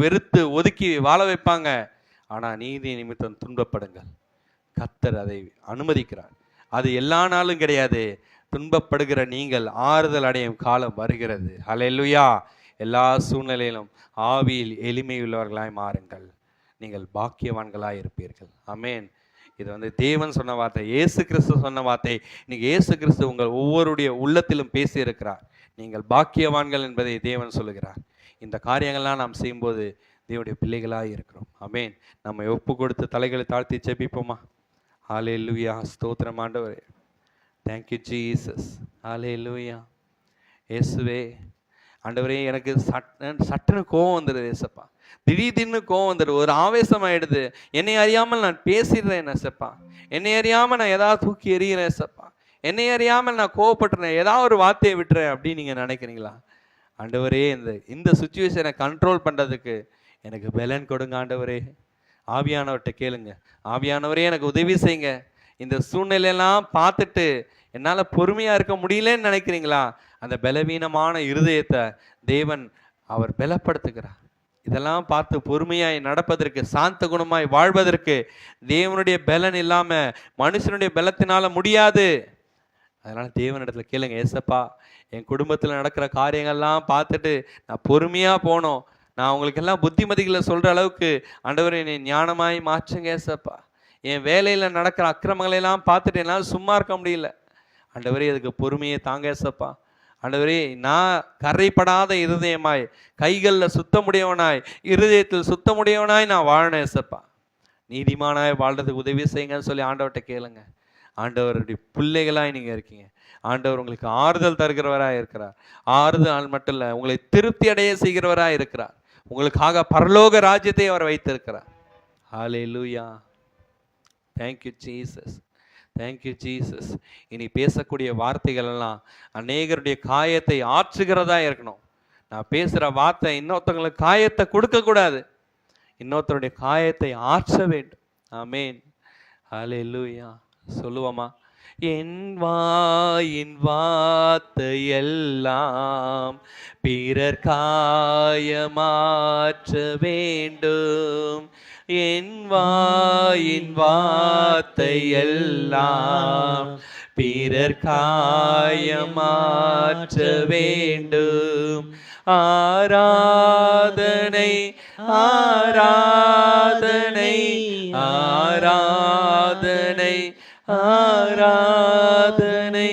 வெறுத்து ஒதுக்கி வாழ வைப்பாங்க. ஆனால் நீதி நிமித்தம் துன்பப்படுங்கள், கர்த்தர் அதை அனுமதிக்கிறார். அது எல்லா நாளும் கிடையாது. துன்பப்படுகிற நீங்கள் ஆறுதல் அடையும் காலம் வருகிறது. ஹல்லேலூயா. எல்லா சூழ்நிலையிலும் ஆவியில் எளிமையுள்ளவர்களாய் மாறுங்கள், நீங்கள் பாக்கியவான்களாய் இருப்பீர்கள். ஆமென். இது தேவன் சொன்ன வார்த்தை, இயேசு கிறிஸ்து சொன்ன வார்த்தை. இன்னைக்கு இயேசு கிறிஸ்து உங்கள் ஒவ்வொருடைய உள்ளத்திலும் பேசி இருக்கிறார். நீங்கள் பாக்கியவான்கள் என்பதை தேவன் சொல்லுகிறார். இந்த காரியங்கள்லாம் நாம் செய்யும்போது தேவனுடைய பிள்ளைகளாக இருக்கிறோம். ஆமென். நம்ம ஒப்பு கொடுத்து தலைகளை தாழ்த்தி ஜெபிப்போமா? ஹல்லேலூயா. ஸ்தோத்திரம் ஆண்டவரே. Thank you Jesus. ஹல்லேலூயா. இயேசுவே, ஆண்டவரே, எனக்கு சட்டுன்னு கோவம் வந்துடுது ஏசப்பா. திடீர்னு கோவம் வந்துடுது, ஒரு ஆவேசம் ஆயிடுது. என்னை அறியாமல் நான் பேசிடுறேன் ஏசப்பா. என்னை அறியாமல் நான் ஏதாவது தூக்கி எறிகிறேன் ஏசப்பா. என்னை அறியாமல் நான் கோவப்பட்டுறேன், ஏதாவது ஒரு வார்த்தையை விட்டுறேன் அப்படின்னு நீங்கள் நினைக்கிறீங்களா? ஆண்டவரே, இந்த சுச்சுவேஷனை கண்ட்ரோல் பண்ணுறதுக்கு எனக்கு பலன் கொடுங்க ஆண்டவரே. ஆவியானவர்கிட்ட கேளுங்க, ஆவியானவரே எனக்கு உதவி செய்யுங்க. இந்த சூழ்நிலையெல்லாம் பார்த்துட்டு என்னால் பொறுமையாக இருக்க முடியலன்னு நினைக்கிறீங்களா? அந்த பலவீனமான இருதயத்தை தேவன் அவர் பலப்படுத்துகிறார். இதெல்லாம் பார்த்து பொறுமையாய் நடப்பதற்கு, சாந்த குணமாய் வாழ்வதற்கு தேவனுடைய பலன் இல்லாமல் மனுஷனுடைய பலத்தினால முடியாது. அதனால் தேவனிடத்துல கேளுங்க, ஏசப்பா, என் குடும்பத்தில் நடக்கிற காரியங்கள்லாம் பார்த்துட்டு நான் பொறுமையாக போனோம். நான் உங்களுக்கெல்லாம் புத்திமதிகளை சொல்கிற அளவுக்கு ஆண்டவரே என்னை ஞானமாய் மாற்றுங்க ஏசப்பா. என் வேலையில் நடக்கிற அக்கிரமங்களெல்லாம் பார்த்துட்டு என்னால் சும்மா இருக்க முடியல. ஆண்டவரே, அதுக்கு பொறுமையை தாங்க ஏசப்பா. ஆண்டவரே, நான் கரைப்படாத இருதயமாய், கைகளில் சுத்தமுடையவனாய், இருதயத்தில் சுத்தமுடையவனாய் நான் வாழணும் ஏசப்பா. நீதிமானாய் வாழ்றதுக்கு உதவி செய்யுங்கன்னு சொல்லி ஆண்டவர்கிட்ட கேளுங்க. ஆண்டவருடைய பிள்ளைகளாய் நீங்கள் இருக்கீங்க. ஆண்டவர் உங்களுக்கு ஆறுதல் தருகிறவராக இருக்கிறார். ஆறுதல் மட்டும் இல்லை, உங்களை திருப்தி அடைய செய்கிறவராக இருக்கிறார். உங்களுக்காக பரலோக ராஜ்யத்தை அவர் வைத்திருக்கிறார். Hallelujah. Thank you Jesus. Thank you Jesus. இனி பேசக்கூடிய வார்த்தைகள் எல்லாம் அநேகருடைய காயத்தை ஆற்றுகிறதா இருக்கணும். நான் பேசுகிற வார்த்தை இன்னொருத்தவங்களுக்கு காயத்தை கொடுக்கக்கூடாது, இன்னொருத்தருடைய காயத்தை ஆற்ற வேண்டும். ஆமேன். ஹல்லேலூயா. சொல்லுவோமா? என் வாயின் வார்த்தையெல்லாம் பிறர் காயமாற்ற வேண்டும். என் வாயின் வார்த்தையெல்லாம் பிறர் காயமாற்ற வேண்டும். ஆராதனை ஆராதனை ஆராதனை ஆராதனை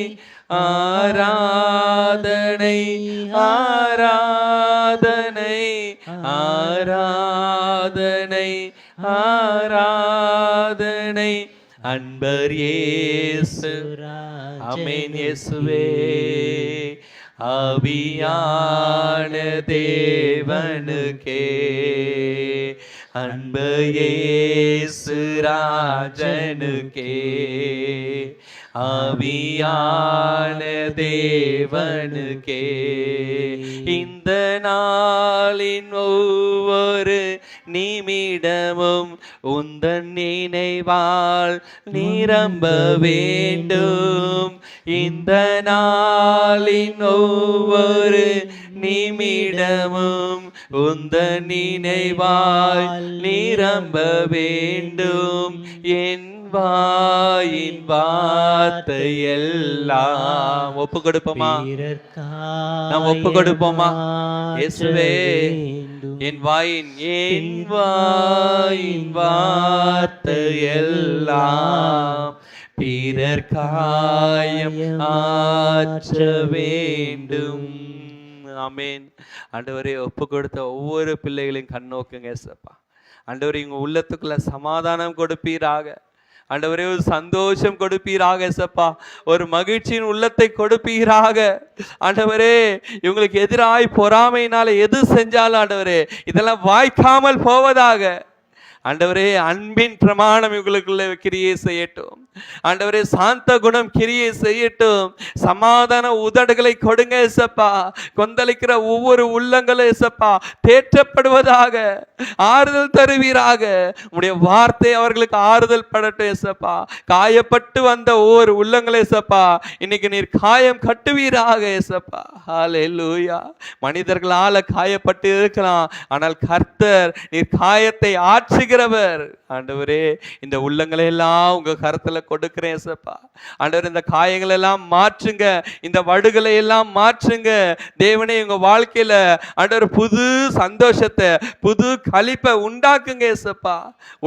ஆராதனை ஆராதனை ஆராதனை ஆராதனை அன்பர் இயேசு. ஆமென். இயேசுவே, ஆவியான தேவனுக்கே அன்பு இயேசு ராஜனுக்கே, ஆவியான தேவனுக்கே இந்த நாளின் ஒவ்வொரு நிமிடமும் உந்தன் நினைவால் நிரம்ப வேண்டும். இந்த நாளின் ஒவ்வொரு நிமிடமும் உந்தன் நினைவால் நிரம்ப வேண்டும். என் வாயின் வார்த்தையெல்லாம் ஒப்பு கொடுப்போமா? நாம் ஒப்பு கொடுப்போமா? இயேசுவே, என் வாயின் வார்த்தையெல்லாம் பிறர் காயம் ஆற்ற வேண்டும். ஆமேன். ஆண்டவரே, ஒப்பு கொடுத்த ஒவ்வொரு பிள்ளைகளையும் கண்ணோக்குங்க ஏசப்பா. ஆண்டவரே, உங்க உள்ளத்துக்குள்ள சமாதானம் கொடுப்பீராக. ஆண்டவரே, ஒரு சந்தோஷம் கொடுப்பீராக ஏசப்பா. ஒரு மகிழ்ச்சியின் உள்ளத்தை கொடுப்பீராக. ஆண்டவரே, இவங்களுக்கு எதிராய் பொறாமையினால எது செஞ்சாலும் ஆண்டவரே இதெல்லாம் வாய்க்காமல் போவதாக. ஆண்டவரே, அன்பின் பிரமாணம் இவங்களுக்குள்ள கிரியை செய்யட்டும். ஆண்டவரே, சாந்த குணம் கிரியை செய்யட்டும். சமாதான உதடுகளை கொடுங்க ஏசப்பா. கொந்தளிக்கிற ஒவ்வொரு உள்ளங்களும் ஏசப்பா தேற்றப்படுவதாக, ஆறுதல் தருவீராக. உம்முடைய வார்த்தை அவர்களுக்கு ஆறுதல் படட்டும் ஏசப்பா. காயப்பட்டு வந்த ஒவ்வொரு உள்ளங்களே ஏசப்பா இன்னைக்கு நீர் காயம் கட்டுவீராக ஏசப்பா. ஹல்லேலூயா. மனிதர்களால காயப்பட்டு இருக்கலாம், ஆனால் கர்த்தர் நீர் காயத்தை ஆற்றுகிறவர். ஆண்டவரே, இந்த உள்ளங்களை எல்லாம் உங்க கருத்துல கொடுக்கிறேன் ஏசப்பா. ஆண்டவர், இந்த காயங்களை எல்லாம் மாற்றுங்க, இந்த வடுகளை எல்லாம் மாற்றுங்க தேவனே. உங்க வாழ்க்கையில ஆண்டவர் புது சந்தோஷத்தை, புது களிப்பை உண்டாக்குங்க ஏசப்பா.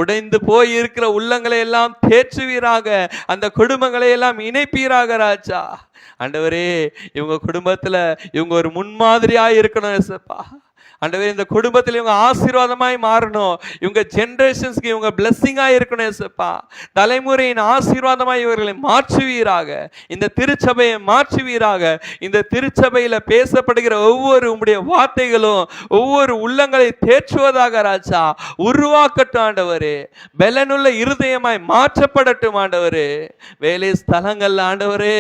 உடைந்து போய் இருக்கிற உள்ளங்களை எல்லாம் தேற்றுவீராக, அந்த குடும்பங்களை எல்லாம் இணைப்பீராக ராஜா. ஆண்டவரே, இவங்க குடும்பத்துல இவங்க ஒரு முன்மாதிரியாய் இருக்கணும் ஏசப்பா. ஆண்டவரே, இந்த குடும்பத்தில் இவங்க ஆசீர்வாதமாய் மாறணும். இவங்க ஜெனரேஷன்ஸ்க்கு இவங்க பிளெஸ்ஸிங்காக இருக்கணும் ஏசப்பா. தலைமுறையின் ஆசீர்வாதமாய் இவர்களை மாற்றுவீராக. இந்த திருச்சபையை மாற்றுவீராக. இந்த திருச்சபையில் பேசப்படுகிற ஒவ்வொரு உம்முடைய வார்த்தைகளும் ஒவ்வொரு உள்ளங்களை தேற்றுவதாக ராஜா. உருவாக்கட்டும் ஆண்டவரே. பலனுள்ள இருதயமாய் மாற்றப்படட்டும் ஆண்டவரே. வேலை ஸ்தலங்கள் ஆண்டவரே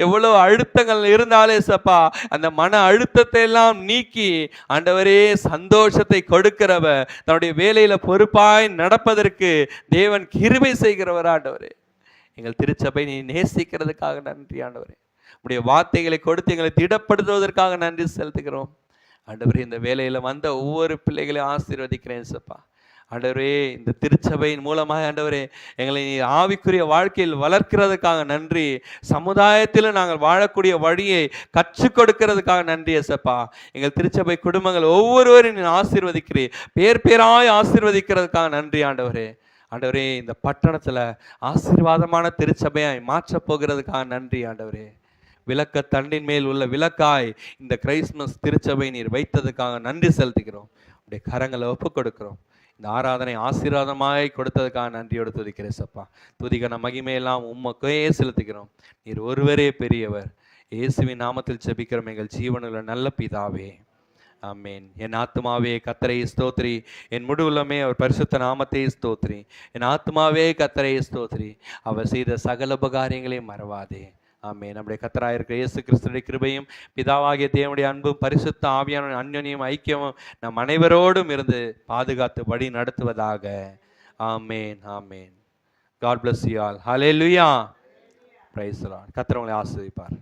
எவ்வளோ அழுத்தங்கள் இருந்தாலே சப்பா, அந்த மன அழுத்தத்தை எல்லாம் நீக்கி ஆண்டவரே சந்தோஷத்தை கொடுக்கிறவர், தன்னுடைய வேலையில பொறுப்பாய் நடப்பதற்கு தேவன் கிருபை செய்கிறவர். ஆண்டவரே, எங்கள் திருச்சபை நீ நேசிக்கிறதுக்காக நன்றி ஆண்டவரே. உடைய வார்த்தைகளை கொடுத்து எங்களை திடப்படுத்துவதற்காக நன்றி செலுத்துகிறோம் ஆண்டவரே. இந்த வேலையில வந்த ஒவ்வொரு பிள்ளைகளையும் ஆசீர்வதிக்கிறேன் சப்பா. ஆண்டவரே, இந்த திருச்சபையின் மூலமாக ஆண்டவரே எங்களை நீ ஆவிக்குரிய வாழ்க்கையில் வளர்க்கிறதுக்காக நன்றி. சமுதாயத்திலும் நாங்கள் வாழக்கூடிய வழியை கற்றுக் கொடுக்கிறதுக்காக நன்றி ஏசப்பா. எங்கள் திருச்சபை குடும்பங்கள் ஒவ்வொருவரையும் நீ ஆசீர்வதிக்கிறீர், பேர் பேராய் ஆசீர்வதிக்கிறதுக்காக நன்றி ஆண்டவரே. ஆண்டவரே, இந்த பட்டணத்துல ஆசீர்வாதமான திருச்சபையாய் மாற்றப் போகிறதுக்காக நன்றி ஆண்டவரே. விளக்க தண்டின் மேல் உள்ள விளக்காய் இந்த கிறிஸ்மஸ் திருச்சபை நீர் வைத்ததுக்காக நன்றி செலுத்துகிறோம். உடைய கரங்களை ஒப்புக் கொடுக்கிறோம். இந்த ஆராதனை ஆசீர்வாதமாய் கொடுத்ததுக்காக நன்றியோடு துதிக்கிறேன் சப்பா. துதிக்கான மகிமையெல்லாம் உம்மக்கே செலுத்துகிறோம். நீர் ஒருவரே பெரியவர். இயேசுவின் நாமத்தில் ஜெபிக்கிறோம் எங்கள் ஜீவனுள்ள நல்ல பிதாவே, ஆமேன். என் ஆத்மாவே கர்த்தரை ஸ்தோத்திரி, என் முழு உள்ளமே அவர் பரிசுத்த நாமத்தை ஸ்தோத்திரி. என் ஆத்மாவே கர்த்தரை ஸ்தோத்திரி, அவர் செய்த சகல உபகாரியங்களையும் மறவாதே. ஆமே. நம்முடைய கர்த்தராக இருக்கிற இயேசு கிறிஸ்துவின் கிருபையும் பிதாவாகிய தேவனுடைய அன்பும் பரிசுத்த ஆவியான அன்யோன்யம் ஐக்கியமும் நம் அனைவரோடும் இருந்து பாதுகாத்து வழி நடத்துவதாக. ஆமேன், ஆமேன். God bless you all. Hallelujah. Praise the Lord. கர்த்தர் உங்களை ஆசீர்வதிப்பார்.